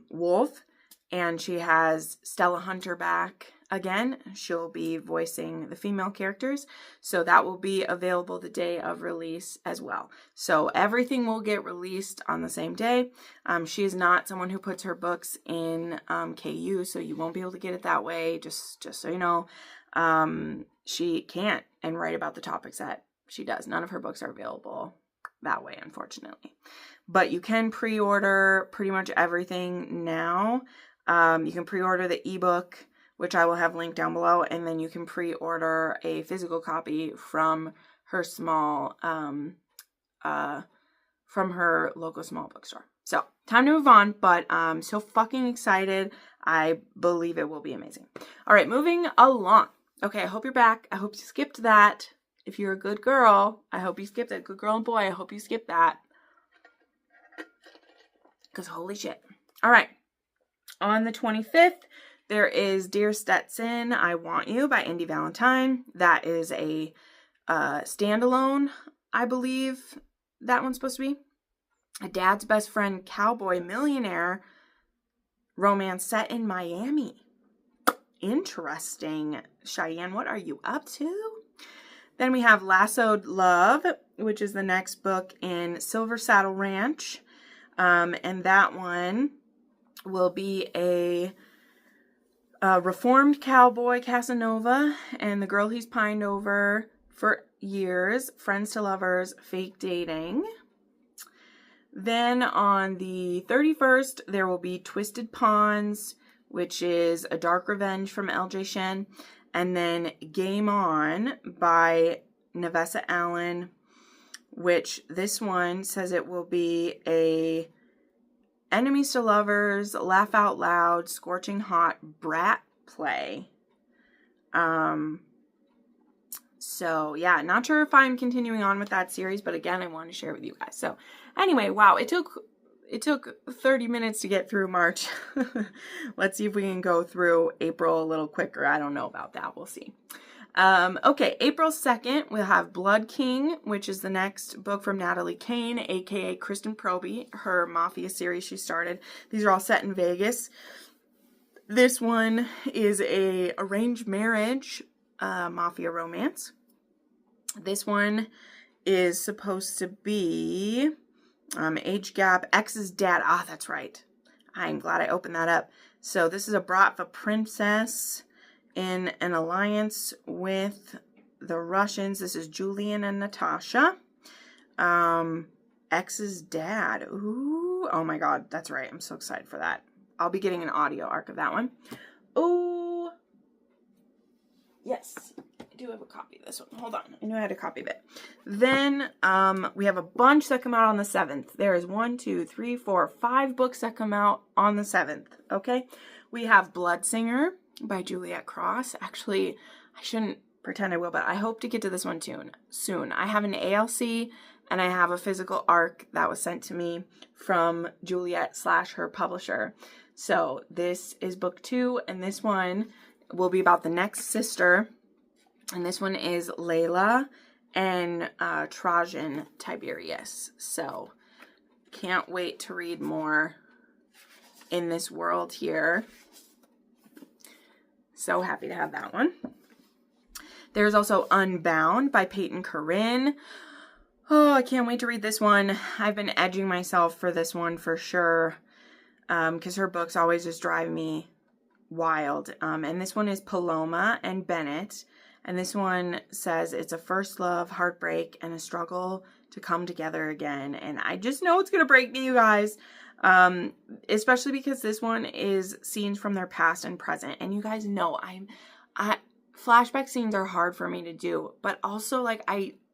Wolf, and she has Stella Hunter back again. She'll be voicing the female characters, so that will be available the day of release as well. So everything will get released on the same day. She is not someone who puts her books in KU, so you won't be able to get it that way, just so you know. She can't and write about the topics that she does. None of her books are available that way, unfortunately. But you can pre-order pretty much everything now. You can pre-order the ebook, which I will have linked down below, and then you can pre-order a physical copy from her from her local small bookstore. So, time to move on, but I'm so fucking excited. I believe it will be amazing. All right, moving along. Okay, I hope you're back. I hope you skipped that. If you're a good girl, I hope you skipped it. Good girl and boy, I hope you skipped that. Because holy shit. All right. On the 25th, there is Dear Stetson, I Want You by Indy Valentine. That is a standalone, I believe that one's supposed to be. A dad's best friend, cowboy, millionaire romance set in Miami. Interesting. Cheyenne, what are you up to? Then we have Lassoed Love, which is the next book in Silver Saddle Ranch. And that one will be a reformed cowboy, Casanova, and the girl he's pined over for years, friends to lovers, fake dating. Then on the 31st, there will be Twisted Pawns, which is a dark revenge from L.J. Shen. And then Game On by Nevessa Allen, which this one says it will be a enemies to lovers, laugh out loud, scorching hot brat play. So yeah, not sure if I'm continuing on with that series, but again, I want to share it with you guys. So anyway, wow, it took 30 minutes to get through March. Let's see if we can go through April a little quicker. I don't know about that. We'll see. Okay, April 2nd, we'll have Blood King, which is the next book from Natalie Kane, aka Kristen Proby, her Mafia series she started. These are all set in Vegas. This one is a arranged marriage, Mafia Romance. This one is supposed to be age gap, ex's dad. Ah, that's right. I'm glad I opened that up. So this is a Bratva princess in an alliance with the Russians. This is Julian and Natasha. Ex's dad. Ooh, oh my God, that's right. I'm so excited for that. I'll be getting an audio arc of that one. Oh, yes. I do have a copy of this one. Hold on. I knew I had a copy of it. Then we have a bunch that come out on the 7th. There is 1, 2, 3, 4, 5 books that come out on the 7th. Okay. We have Blood Singer by Juliet Cross. Actually, I shouldn't pretend I will, but I hope to get to this one soon. I have an ALC and I have a physical arc that was sent to me from Juliet / her publisher. So this is book 2, and this one will be about the next sister. And this one is Layla and Trajan Tiberius. So can't wait to read more in this world here. So happy to have that one. There's also Unbound by Peyton Corinne. Oh, I can't wait to read this one. I've been edging myself for this one for sure, because her books always just drive me wild. And this one is Paloma and Bennett. And this one says it's a first love, heartbreak, and a struggle to come together again. And I just know it's going to break me, you guys. Especially because this one is scenes from their past and present. And you guys know flashback scenes are hard for me to do. But also, like,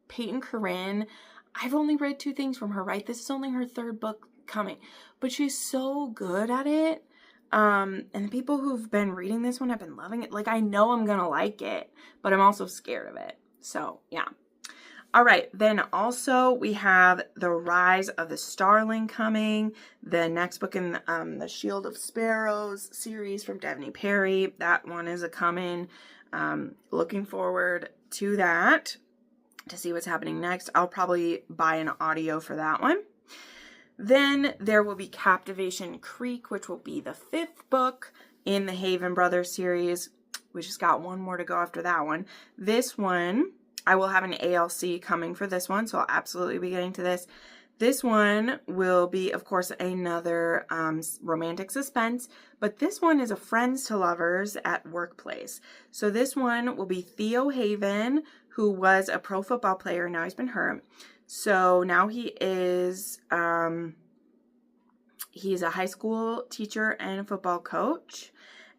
Peyton Corinne, I've only read 2 things from her, right? This is only her 3rd book coming. But she's so good at it. And the people who've been reading this one have been loving it. Like, I know I'm gonna like it, but I'm also scared of it. So, yeah. All right, then also we have The Rise of the Starling coming. The next book in the Shield of Sparrows series from Devney Perry. That one is a coming. Looking forward to that, to see what's happening next. I'll probably buy an audio for that one. Then there will be Captivation Creek, which will be the 5th book in the Haven Brothers series. We just got one more to go after that one. This one, I will have an ALC coming for this one, so I'll absolutely be getting to this. This one will be, of course, another romantic suspense, but this one is a friends to lovers at workplace. So this one will be Theo Haven, who was a pro football player, now he's been hurt. So now he is, he's a high school teacher and a football coach.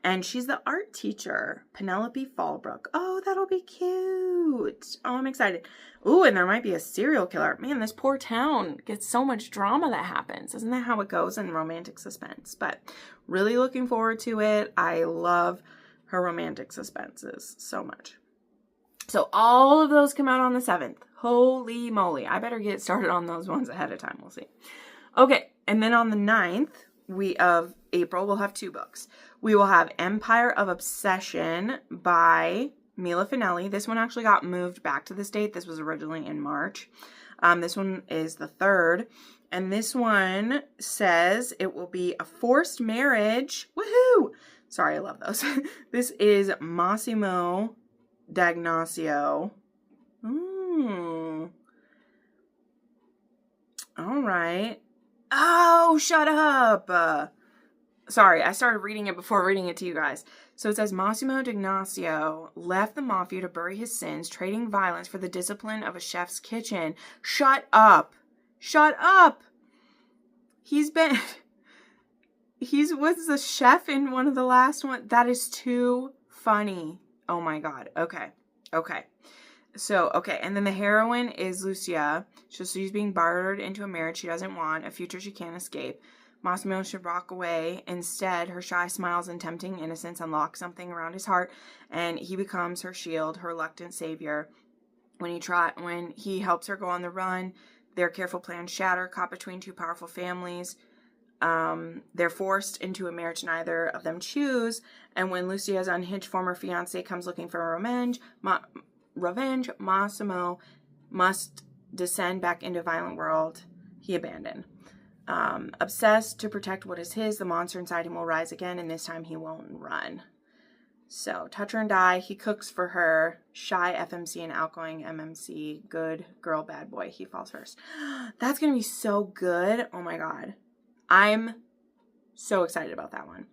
And she's the art teacher, Penelope Fallbrook. Oh, that'll be cute. Oh, I'm excited. Ooh, and there might be a serial killer. Man, this poor town gets so much drama that happens. Isn't that how it goes in romantic suspense? But really looking forward to it. I love her romantic suspenses so much. So all of those come out on the 7th. Holy moly. I better get started on those ones ahead of time. We'll see. Okay, and then on the 9th of April, we'll have 2 books. We will have Empire of Obsession by Mila Finelli. This one actually got moved back to this date. This was originally in March. This one is the 3rd. And this one says it will be a forced marriage. Woohoo! Sorry, I love those. This is Massimo D'Agnasio. All right. Oh, shut up. Sorry, I started reading it before reading it to you guys. So it says, Massimo D'Ignacio left the mafia to bury his sins, trading violence for the discipline of a chef's kitchen. Shut up. Shut up. He was the chef in one of the last one. That is too funny. Oh my God. Okay. So, and then the heroine is Lucia. So she's being bartered into a marriage she doesn't want, a future she can't escape. Massimo should walk away. Instead, her shy smiles and tempting innocence unlock something around his heart, and he becomes her shield, her reluctant savior. When he helps her go on the run, their careful plans shatter, caught between two powerful families. They're forced into a marriage neither of them choose, and when Lucia's unhinged former fiance comes looking for revenge, Massimo must descend back into a violent world he abandoned. Obsessed to protect what is his, the monster inside him will rise again, and this time he won't run. So, touch her and die. He cooks for her. Shy FMC and outgoing MMC. Good girl, bad boy. He falls first. That's going to be so good. Oh my God. I'm so excited about that one.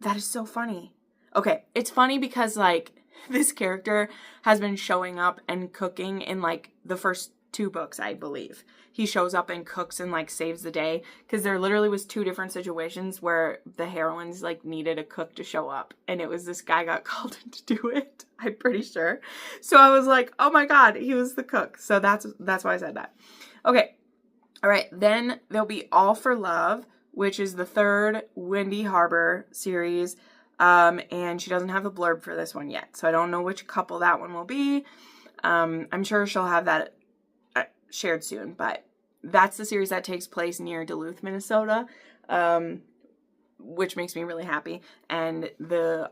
That is so funny. Okay, it's funny because, like, this character has been showing up and cooking in, like, the first 2 books, I believe. He shows up and cooks and, like, saves the day. Because there literally was 2 different situations where the heroines, like, needed a cook to show up. And it was this guy got called in to do it. I'm pretty sure. So I was like, oh my God, he was the cook. So that's why I said that. Okay. All right. Then there'll be All for Love, which is the 3rd Windy Harbor series. And she doesn't have the blurb for this one yet. So I don't know which couple that one will be. I'm sure she'll have that shared soon, but that's the series that takes place near Duluth, Minnesota, which makes me really happy. And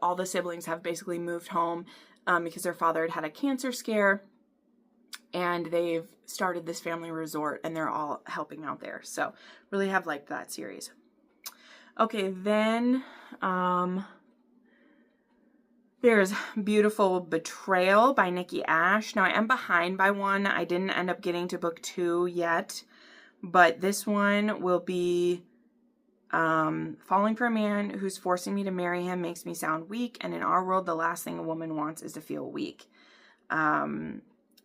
all the siblings have basically moved home because their father had a cancer scare, and they've started this family resort, and they're all helping out there. So really have liked that series. Okay, then there's Beautiful Betrayal by Nikki Ash. Now, I am behind by one. I didn't end up getting to book 2 yet, but this one will be falling for a man who's forcing me to marry him makes me sound weak, and in our world, the last thing a woman wants is to feel weak.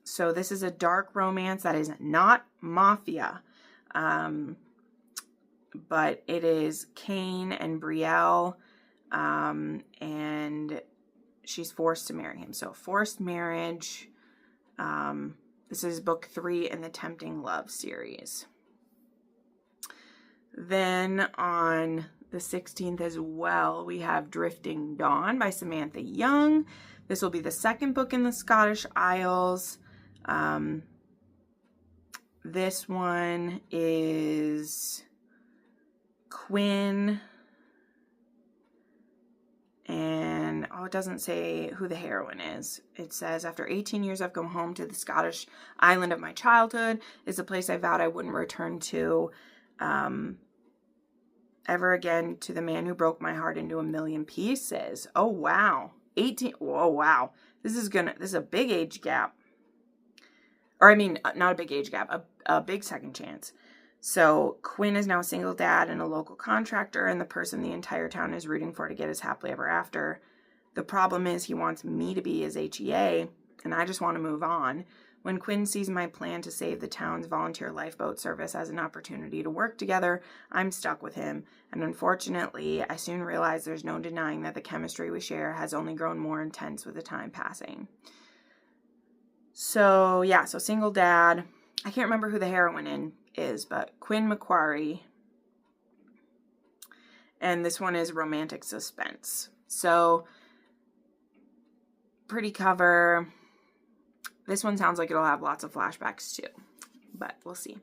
So this is a dark romance that is not mafia, but it is Kane and Brielle, and she's forced to marry him. So forced marriage. This is book 3 in the Tempting Love series. Then on the 16th as well, we have Drifting Dawn by Samantha Young. This will be the 2nd book in the Scottish Isles. This one is Quinn, and it doesn't say who the heroine is. It says, after 18 years, I've come home to the Scottish island of my childhood. It's a place I vowed I wouldn't return to ever again, to the man who broke my heart into a million pieces. Oh, wow. 18. Oh, wow. This is a big age gap. Or, I mean, not a big age gap, a big second chance. So, Quinn is now a single dad and a local contractor, and the person the entire town is rooting for to get his happily ever after. The problem is he wants me to be his HEA, and I just want to move on. When Quinn sees my plan to save the town's volunteer lifeboat service as an opportunity to work together, I'm stuck with him. And unfortunately, I soon realize there's no denying that the chemistry we share has only grown more intense with the time passing. So, yeah, so single dad. I can't remember who the heroine is, but Quinn Macquarie. And this one is romantic suspense. So, pretty cover. This one sounds like it'll have lots of flashbacks too, but we'll see.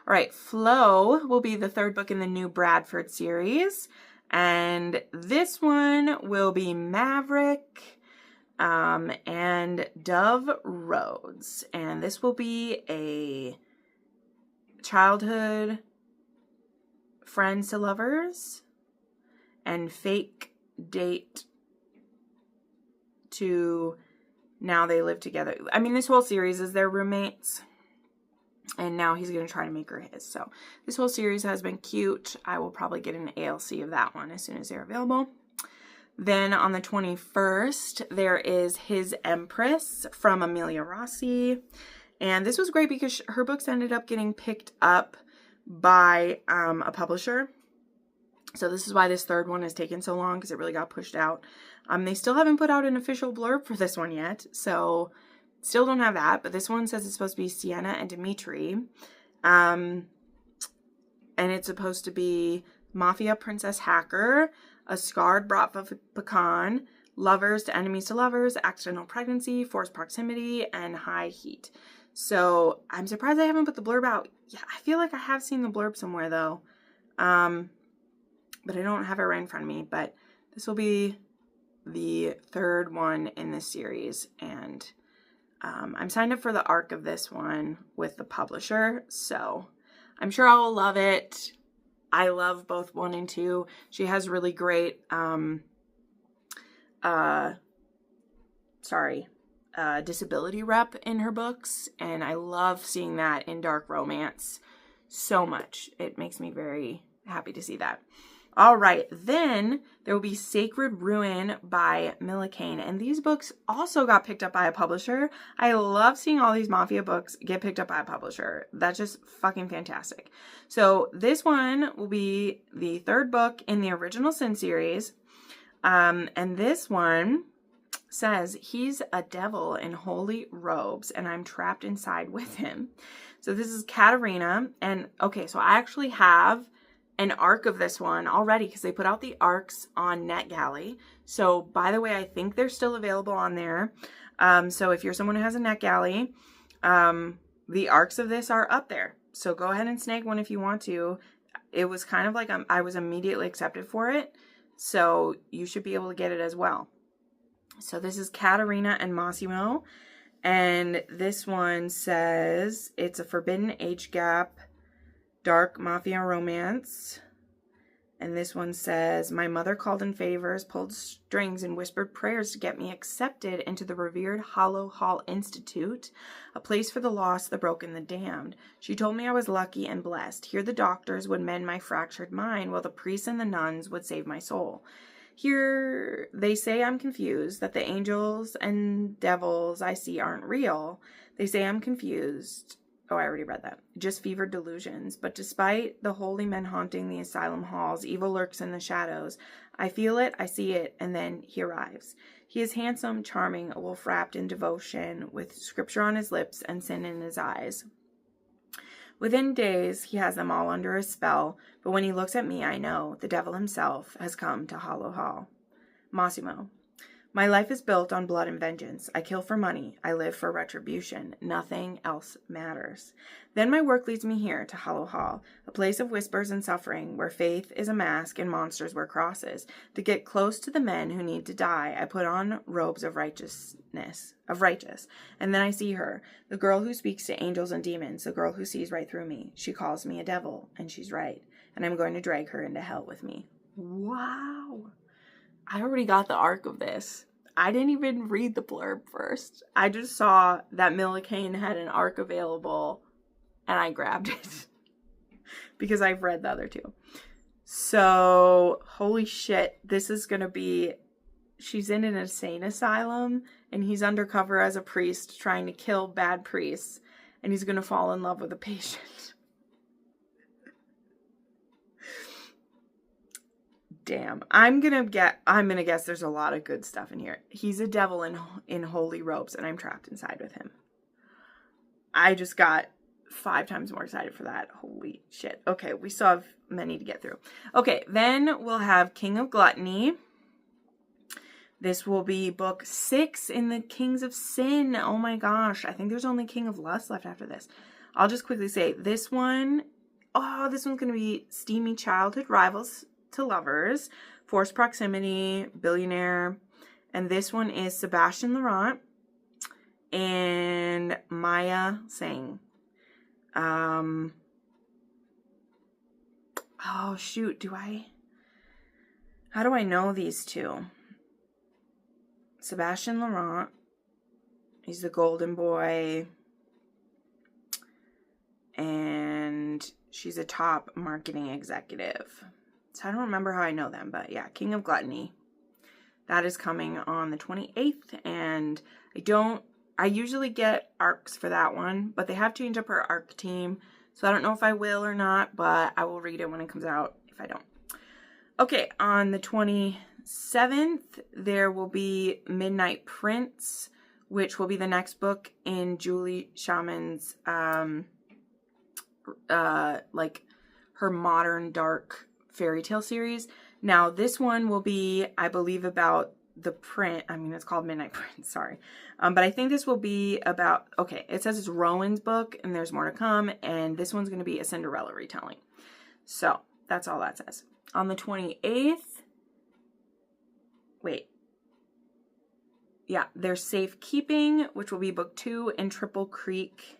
All right, Flow will be the 3rd book in the New Bradford series, and this one will be Maverick and Dove Rhodes, and this will be a childhood friends to lovers and fake date to now they live together. I mean, this whole series is their roommates. And now he's going to try to make her his. So this whole series has been cute. I will probably get an ALC of that one as soon as they're available. Then on the 21st, there is His Empress from Amelia Rossi. And this was great because her books ended up getting picked up by a publisher. So this is why this third one has taken so long, because it really got pushed out. They still haven't put out an official blurb for this one yet. So still don't have that, but this one says it's supposed to be Sienna and Dimitri. And it's supposed to be Mafia Princess Hacker, A Scarred Brat Pecan, Lovers to Enemies to Lovers, Accidental Pregnancy, Forced Proximity, and High Heat. So I'm surprised I haven't put the blurb out. Yeah, I feel like I have seen the blurb somewhere though. But I don't have it right in front of me. But this will be the third one in this series. And I'm signed up for the arc of this one with the publisher, so I'm sure I'll love it. I love both 1 and 2. She has really great, disability rep in her books, and I love seeing that in dark romance so much. It makes me very happy to see that. All right, then there will be Sacred Ruin by Mila Kane. And these books also got picked up by a publisher. I love seeing all these Mafia books get picked up by a publisher. That's just fucking fantastic. So this one will be the third book in the original Sin series. And this one says, he's a devil in holy robes and I'm trapped inside with him. So this is Katarina. And okay, so I actually have an arc of this one already because they put out the arcs on NetGalley. So by the way, I think they're still available on there. So if you're someone who has a NetGalley, the arcs of this are up there. So go ahead and snag one if you want to. It was kind of like I was immediately accepted for it. So you should be able to get it as well. So this is Katarina and Massimo. And this one says it's a forbidden age gap dark mafia romance. And this one says, my mother called in favors, pulled strings, and whispered prayers to get me accepted into the revered Hollow Hall Institute, a place for the lost, the broken, the damned. She told me I was lucky and blessed. Here the doctors would mend my fractured mind, while the priests and the nuns would save my soul. Here they say I'm confused, that the angels and devils I see aren't real. They say I'm confused. Oh, I already read that. Just fevered delusions. But despite the holy men haunting the asylum halls, evil lurks in the shadows. I feel it, I see it, and then he arrives. He is handsome, charming, a wolf wrapped in devotion, with scripture on his lips and sin in his eyes. Within days, he has them all under a spell, but when he looks at me, I know the devil himself has come to Hollow Hall. Massimo. My life is built on blood and vengeance. I kill for money. I live for retribution. Nothing else matters. Then my work leads me here to Hollow Hall, a place of whispers and suffering, where faith is a mask and monsters wear crosses. To get close to the men who need to die, I put on robes of righteous, and then I see her, the girl who speaks to angels and demons, the girl who sees right through me. She calls me a devil, and she's right, and I'm going to drag her into hell with me. Wow. I already got the arc of this. I didn't even read the blurb first. I just saw that Mila Kane had an arc available and I grabbed it because I've read the other two. So, holy shit, this is going to be, she's in an insane asylum and he's undercover as a priest trying to kill bad priests, and he's going to fall in love with a patient. Damn. I'm gonna guess there's a lot of good stuff in here. He's a devil in holy robes, and I'm trapped inside with him. I just got 5 times more excited for that. Holy shit. Okay, we still have many to get through. Okay, then we'll have King of Gluttony. This will be book 6 in the Kings of Sin. Oh my gosh. I think there's only King of Lust left after this. I'll just quickly say this one. Oh, this one's gonna be steamy childhood rivals to lovers, forced proximity, billionaire, and this one is Sebastian Laurent and Maya Singh. Oh shoot, how do I know these two? Sebastian Laurent He's the golden boy. And she's a top marketing executive. So I don't remember how I know them, but yeah, King of Gluttony. That is coming on the 28th, and I usually get arcs for that one, but they have changed up her arc team, so I don't know if I will or not, but I will read it when it comes out if I don't. Okay, on the 27th, there will be Midnight Prince, which will be the next book in Julie Shaman's, like, her modern dark fairy tale series. Now, this one will be, I believe, about the it's called Midnight Prince, sorry. But I think this will be about, okay, it says it's Rowan's book, and there's more to come, and this one's going to be a Cinderella retelling. So, that's all that says. On the 28th, there's Safekeeping, which will be book 2 in Triple Creek,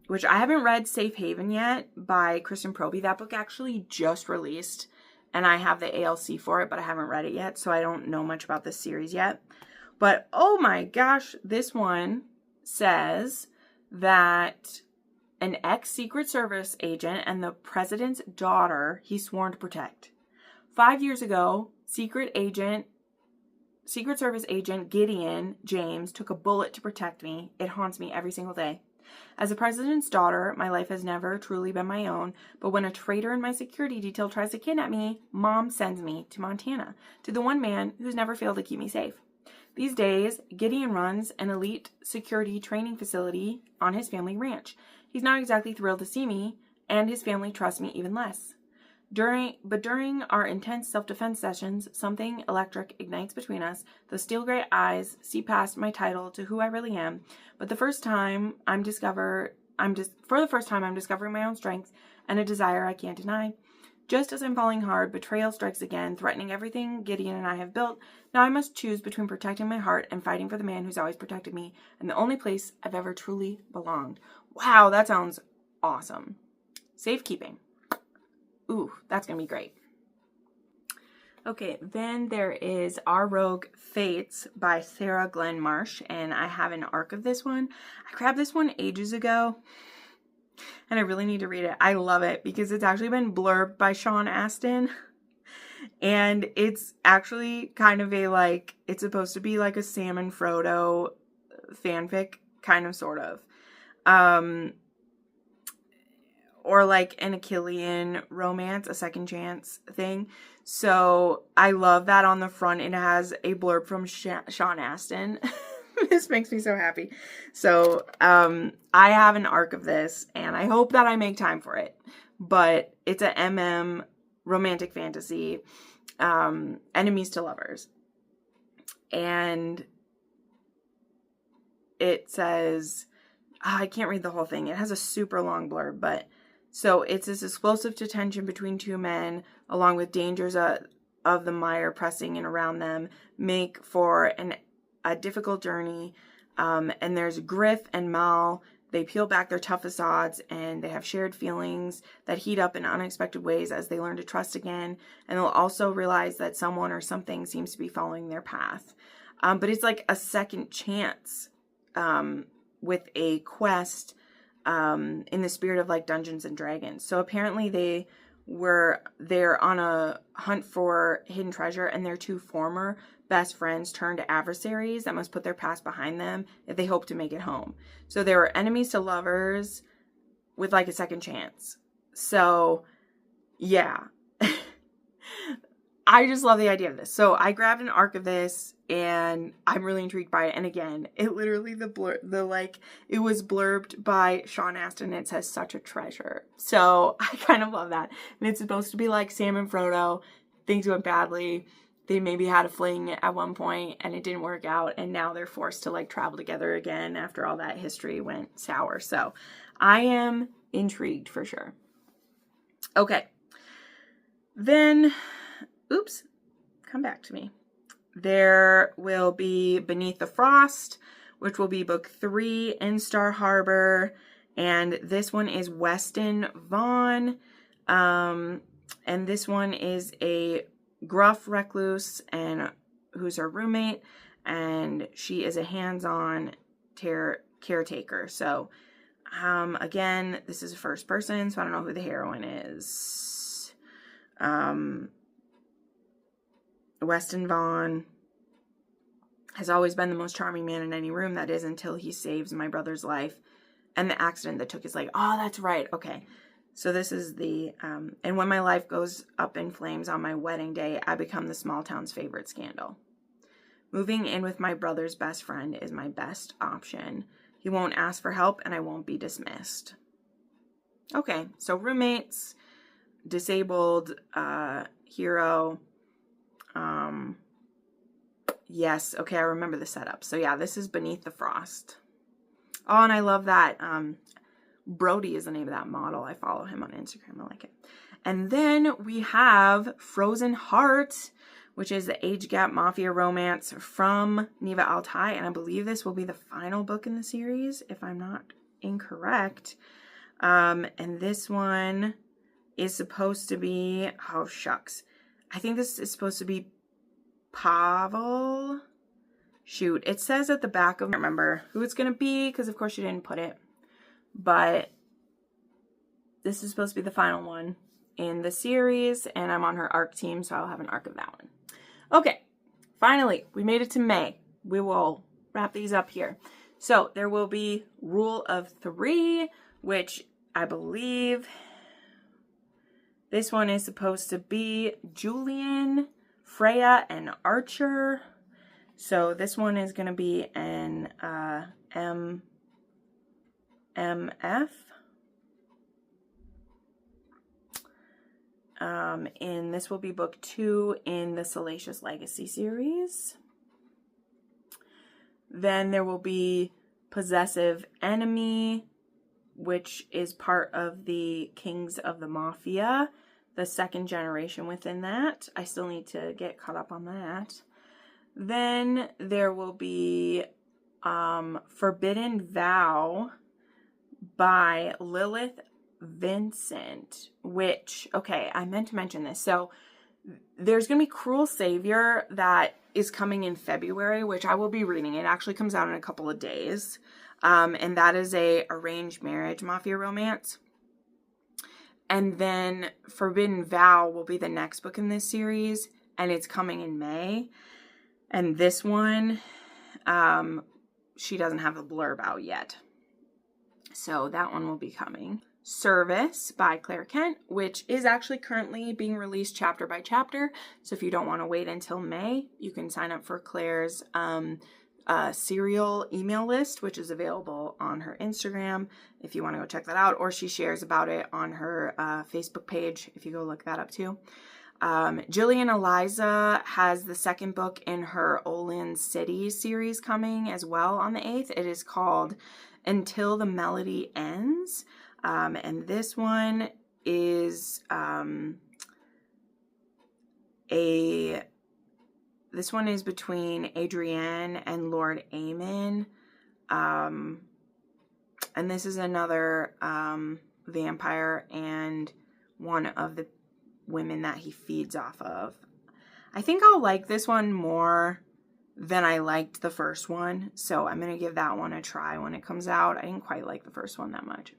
which I haven't read Safe Haven yet by Kristen Proby. That book actually just released, and I have the ALC for it, but I haven't read it yet, so I don't know much about this series yet. But, oh my gosh, this one says that an ex-Secret Service agent and the president's daughter he's sworn to protect. 5 years ago, Secret Service agent Gideon James took a bullet to protect me. It haunts me every single day. As the president's daughter, my life has never truly been my own, but when a traitor in my security detail tries to kidnap me, Mom sends me to Montana, to the one man who's never failed to keep me safe. These days, Gideon runs an elite security training facility on his family ranch. He's not exactly thrilled to see me, and his family trusts me even less. During our intense self-defense sessions, something electric ignites between us. Those steel gray eyes see past my title to who I really am. But for the first time, I'm discovering my own strengths and a desire I can't deny. Just as I'm falling hard, betrayal strikes again, threatening everything Gideon and I have built. Now I must choose between protecting my heart and fighting for the man who's always protected me and the only place I've ever truly belonged. Wow, that sounds awesome. Safekeeping. Ooh, that's going to be great. Okay, then there is Our Rogue Fates by Sarah Glenn Marsh, and I have an arc of this one. I grabbed this one ages ago, and I really need to read it. I love it because it's actually been blurbed by Sean Astin, and it's actually kind of it's supposed to be like a Sam and Frodo fanfic, kind of, sort of. Or like an Achillean romance, a second chance thing. So I love that on the front it has a blurb from Sean Astin. This makes me so happy. So I have an arc of this, and I hope that I make time for it. But it's a MM romantic fantasy, enemies to lovers. And it says, I can't read the whole thing. It has a super long blurb, but so it's this explosive tension between two men, along with dangers of the mire pressing in around them, make for a difficult journey. And there's Griff and Mal. They peel back their tough facades, and they have shared feelings that heat up in unexpected ways as they learn to trust again. And they'll also realize that someone or something seems to be following their path. But it's like a second chance with a quest in the spirit of like Dungeons and Dragons. So apparently they're on a hunt for hidden treasure, and their two former best friends turn to adversaries that must put their past behind them if they hope to make it home. So they were enemies to lovers with like a second chance. So yeah. I just love the idea of this. So I grabbed an arc of this, and I'm really intrigued by it. And again, it literally, it was blurbed by Sean Astin, and it says such a treasure. So I kind of love that. And it's supposed to be like Sam and Frodo. Things went badly. They maybe had a fling at one point, and it didn't work out. And now they're forced to like travel together again after all that history went sour. So I am intrigued for sure. Okay. Then, oops, come back to me. There will be Beneath the Frost, which will be book 3 in Star Harbor. And this one is Weston Vaughn. And this one is a gruff recluse and who's her roommate. and she is a hands-on caretaker. So, again, this is a first person, so I don't know who the heroine is. Weston Vaughn has always been the most charming man in any room. That is until he saves my brother's life and the accident that took his life. Oh, that's right. Okay. So this is the, and when my life goes up in flames on my wedding day, I become the small town's favorite scandal. Moving in with my brother's best friend is my best option. He won't ask for help and I won't be dismissed. Okay. So roommates, disabled, hero, yes. Okay. I remember the setup. So yeah, this is Beneath the Frost. Oh, and I love that. Brody is the name of that model. I follow him on Instagram. I like it. And then we have Frozen Heart, which is the age gap mafia romance from Neva Altai. And I believe this will be the final book in the series, if I'm not incorrect. And this one is supposed to be, oh shucks. I think this is supposed to be Pavel. Shoot, it says at the back of, I don't remember who it's going to be, because of course you didn't put it. But this is supposed to be the final one in the series, and I'm on her ARC team, so I'll have an ARC of that one. Okay, finally, we made it to May. We will wrap these up here. So there will be Rule of 3, which I believe this one is supposed to be Julian, Freya, and Archer. So this one is going to be an MF. And this will be book 2 in the Salacious Legacy series. Then there will be Possessive Enemy, which is part of the Kings of the Mafia, the second generation within that. I still need to get caught up on that. Then there will be Forbidden Vow by Lilith Vincent, which, okay, I meant to mention this. So there's going to be Cruel Savior that is coming in February, which I will be reading. It actually comes out in a couple of days. And that is a arranged marriage mafia romance. And then Forbidden Vow will be the next book in this series, and it's coming in May. And this one, she doesn't have the blurb out yet. So that one will be coming. Service by Claire Kent, which is actually currently being released chapter by chapter. So if you don't want to wait until May, you can sign up for Claire's serial email list, which is available on her Instagram if you want to go check that out, or she shares about it on her Facebook page if you go look that up too. Jillian Eliza has the second book in her Olin City series coming as well on the 8th. It is called Until the Melody Ends. And this one is this one is between Adrienne and Lord Aemon. And this is another vampire and one of the women that he feeds off of. I think I'll like this one more than I liked the first one. So I'm going to give that one a try when it comes out. I didn't quite like the first one that much.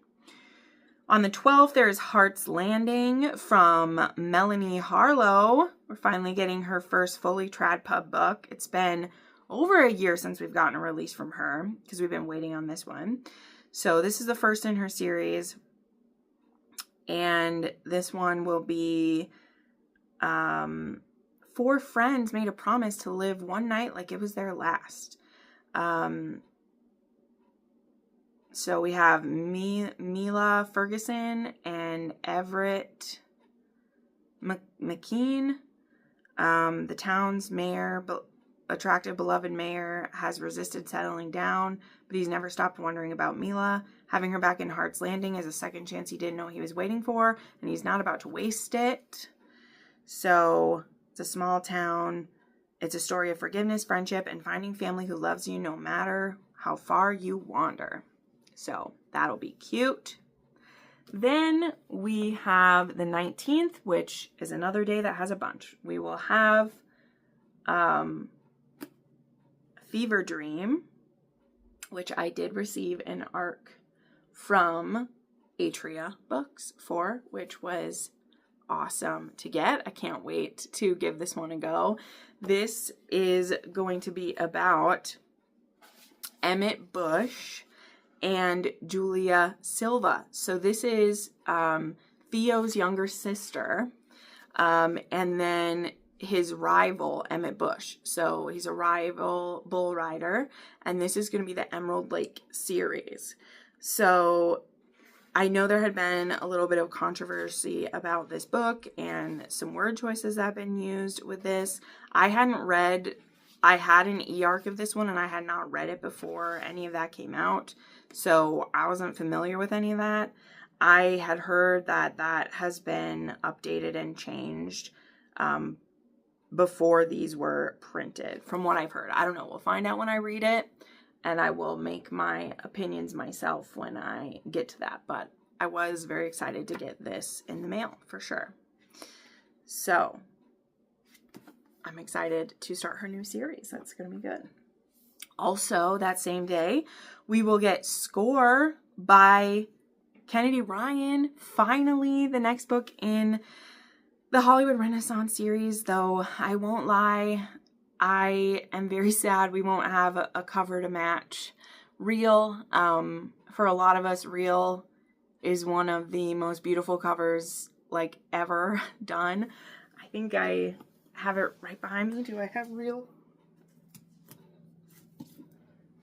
On the 12th, there's Heart's Landing from Melanie Harlow. We're finally getting her first fully trad pub book. It's been over a year since we've gotten a release from her because we've been waiting on this one. So this is the first in her series. And this one will be 4 friends made a promise to live one night like it was their last. So we have Mila Ferguson and Everett McKean. The town's mayor, attractive, beloved mayor, has resisted settling down, but he's never stopped wondering about Mila. Having her back in Heart's Landing is a second chance he didn't know he was waiting for, and he's not about to waste it. So it's a small town. It's a story of forgiveness, friendship, and finding family who loves you no matter how far you wander. So that'll be cute. Then we have the 19th, which is another day that has a bunch. We will have Fever Dream, which I did receive an ARC from Atria Books for, which was awesome to get. I can't wait to give this one a go. This is going to be about Emmett Bush and Julia Silva. So this is Theo's younger sister, and then his rival, Emmett Bush. So he's a rival bull rider, and this is going to be the Emerald Lake series. So I know there had been a little bit of controversy about this book and some word choices that have been used with this. I had an e-arc of this one, and I had not read it before any of that came out, so I wasn't familiar with any of that. I had heard that that has been updated and changed before these were printed, from what I've heard. I don't know. We'll find out when I read it, and I will make my opinions myself when I get to that. But I was very excited to get this in the mail, for sure. So I'm excited to start her new series. That's going to be good. Also, that same day, we will get Score by Kennedy Ryan. Finally, the next book in the Hollywood Renaissance series, though I won't lie, I am very sad we won't have a cover to match Real. For a lot of us, Real is one of the most beautiful covers like ever done. I think I have it right behind me. Do I have Real?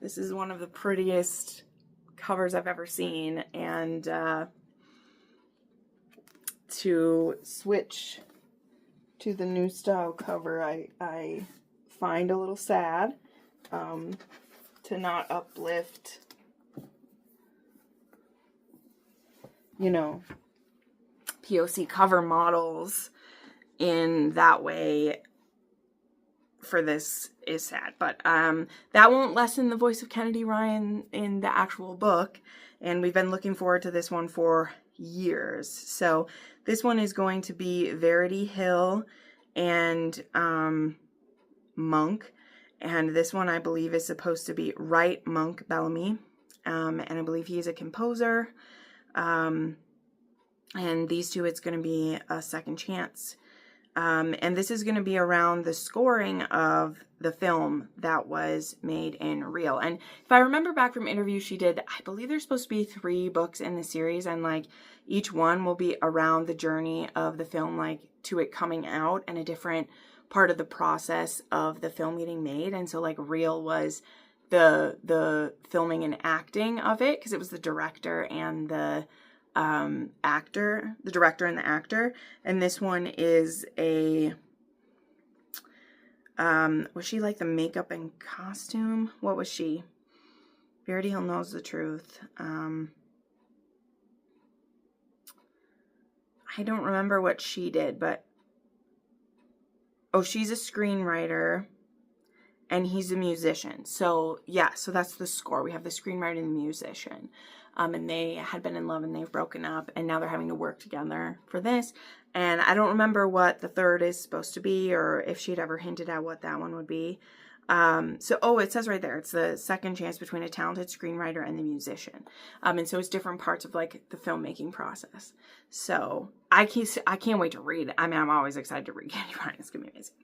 This is one of the prettiest covers I've ever seen, and to switch to the new style cover, I find a little sad to not uplift, you know, POC cover models in that way. For this is sad, but that won't lessen the voice of Kennedy Ryan in the actual book, and we've been looking forward to this one for years. So this one is going to be Verity Hill and Monk, and this one I believe is supposed to be Wright Monk Bellamy, and I believe he's a composer, and these two, it's going to be a second chance. And this is going to be around the scoring of the film that was made in Real. And if I remember back from interviews she did, I believe there's supposed to be 3 books in the series, and like each one will be around the journey of the film, like to it coming out and a different part of the process of the film getting made. And so like Real was the filming and acting of it, because it was the director and the director and the actor, and this one is a was she like the makeup and costume? What was she? Verity Hill Knows the Truth. I don't remember what she did, but oh, she's a screenwriter and he's a musician. So yeah, so that's the score. We have the screenwriter and the musician. And they had been in love and they've broken up, and now they're having to work together for this. And I don't remember what the third is supposed to be, or if she'd ever hinted at what that one would be. Oh, it says right there, it's the second chance between a talented screenwriter and the musician. And so it's different parts of like the filmmaking process. So I can't wait to read it. I mean, I'm always excited to read Kennedy Ryan. It's gonna be amazing.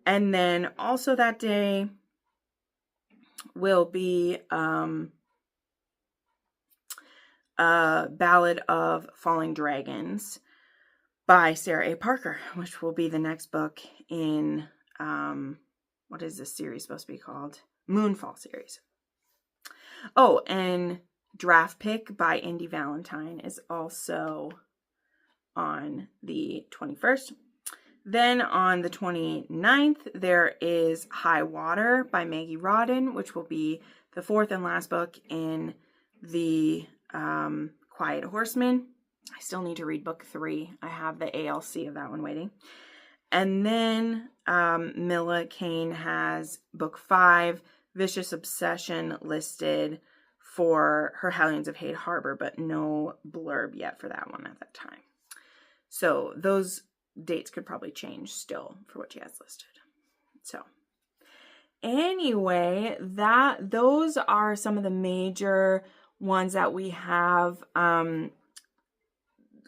And then also that day will be Ballad of Falling Dragons by Sarah A. Parker, which will be the next book in, what is this series supposed to be called? Moonfall series. Oh, and Draft Pick by Indy Valentine is also on the 21st. Then on the 29th, there is High Water by Maggie Rodden, which will be the 4th and last book in the Quiet Horseman. I still need to read book 3. I have the ALC of that one waiting. And then Milla Kane has book 5, Vicious Obsession, listed for her Hellions of Hate Harbor, but no blurb yet for that one at that time. So those dates could probably change still for what she has listed. So, anyway, those are some of the major ones that we have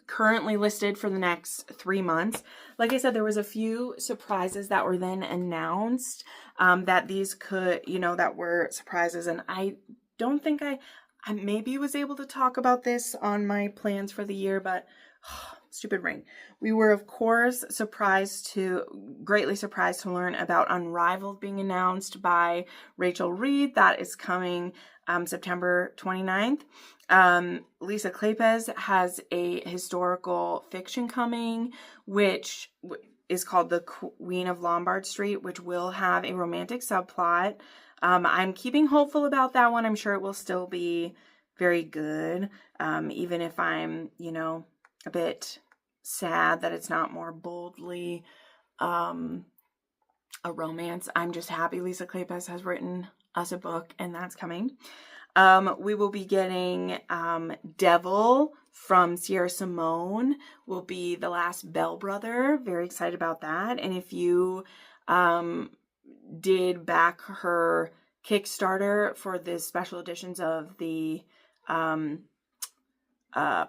currently listed for the next 3 months. Like I said, there was a few surprises that were then announced that these could, that were surprises. And I don't think I maybe was able to talk about this on my plans for the year, but stupid ring. We were, of course, greatly surprised to learn about Unrivaled being announced by Rachel Reed. That is coming September 29th. Lisa Kleypas has a historical fiction coming, which is called The Queen of Lombard Street, which will have a romantic subplot. I'm keeping hopeful about that one. I'm sure it will still be very good, even if I'm, a bit sad that it's not more boldly a romance. I'm just happy Lisa Kleypas has written us a book, and that's coming. We will be getting Devil from Sierra Simone, will be the last Bell brother. Very excited about that. And if you did back her Kickstarter for the special editions of the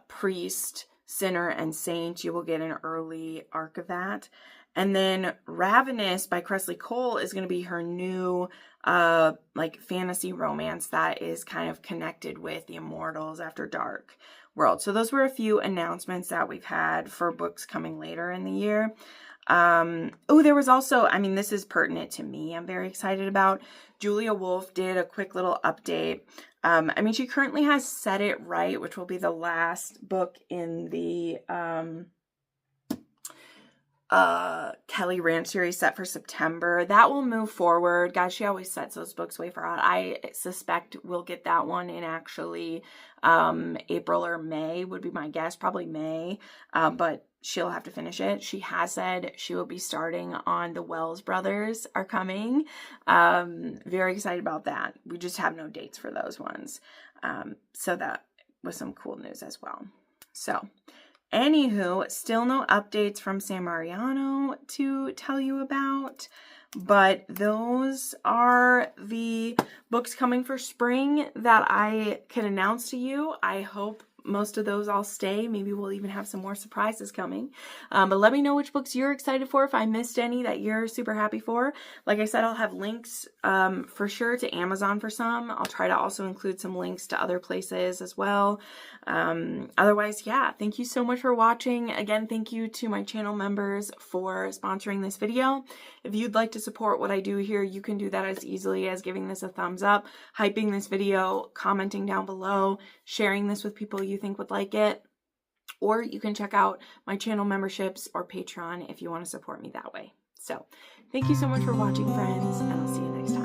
Priest, Sinner, and Saint, you will get an early arc of that. And then Ravenous by Kresley Cole is going to be her new fantasy romance that is kind of connected with the Immortals After Dark world. So those were a few announcements that we've had for books coming later in the year. There was also, this is pertinent to me, I'm very excited about. Julia Wolf did a quick little update. She currently has Set It Right, which will be the last book in the Kelly Ranch series set for September. That will move forward. Guys, she always sets those books way far out. I suspect we'll get that one in actually April or May would be my guess. Probably May, but she'll have to finish it. She has said she will be starting on The Wells Brothers Are Coming. Very excited about that. We just have no dates for those ones. So that was some cool news as well. So anywho, still no updates from San Mariano to tell you about, but those are the books coming for spring that I can announce to you. I hope most of those all stay. Maybe we'll even have some more surprises coming. But let me know which books you're excited for, if I missed any that you're super happy for. Like I said, I'll have links for sure to Amazon for some. I'll try to also include some links to other places as well. Otherwise, yeah, thank you so much for watching. Again, thank you to my channel members for sponsoring this video. If you'd like to support what I do here, you can do that as easily as giving this a thumbs up, hyping this video, commenting down below, sharing this with people you think would like it, or you can check out my channel memberships or Patreon if you want to support me that way. So thank you so much for watching, friends, and I'll see you next time.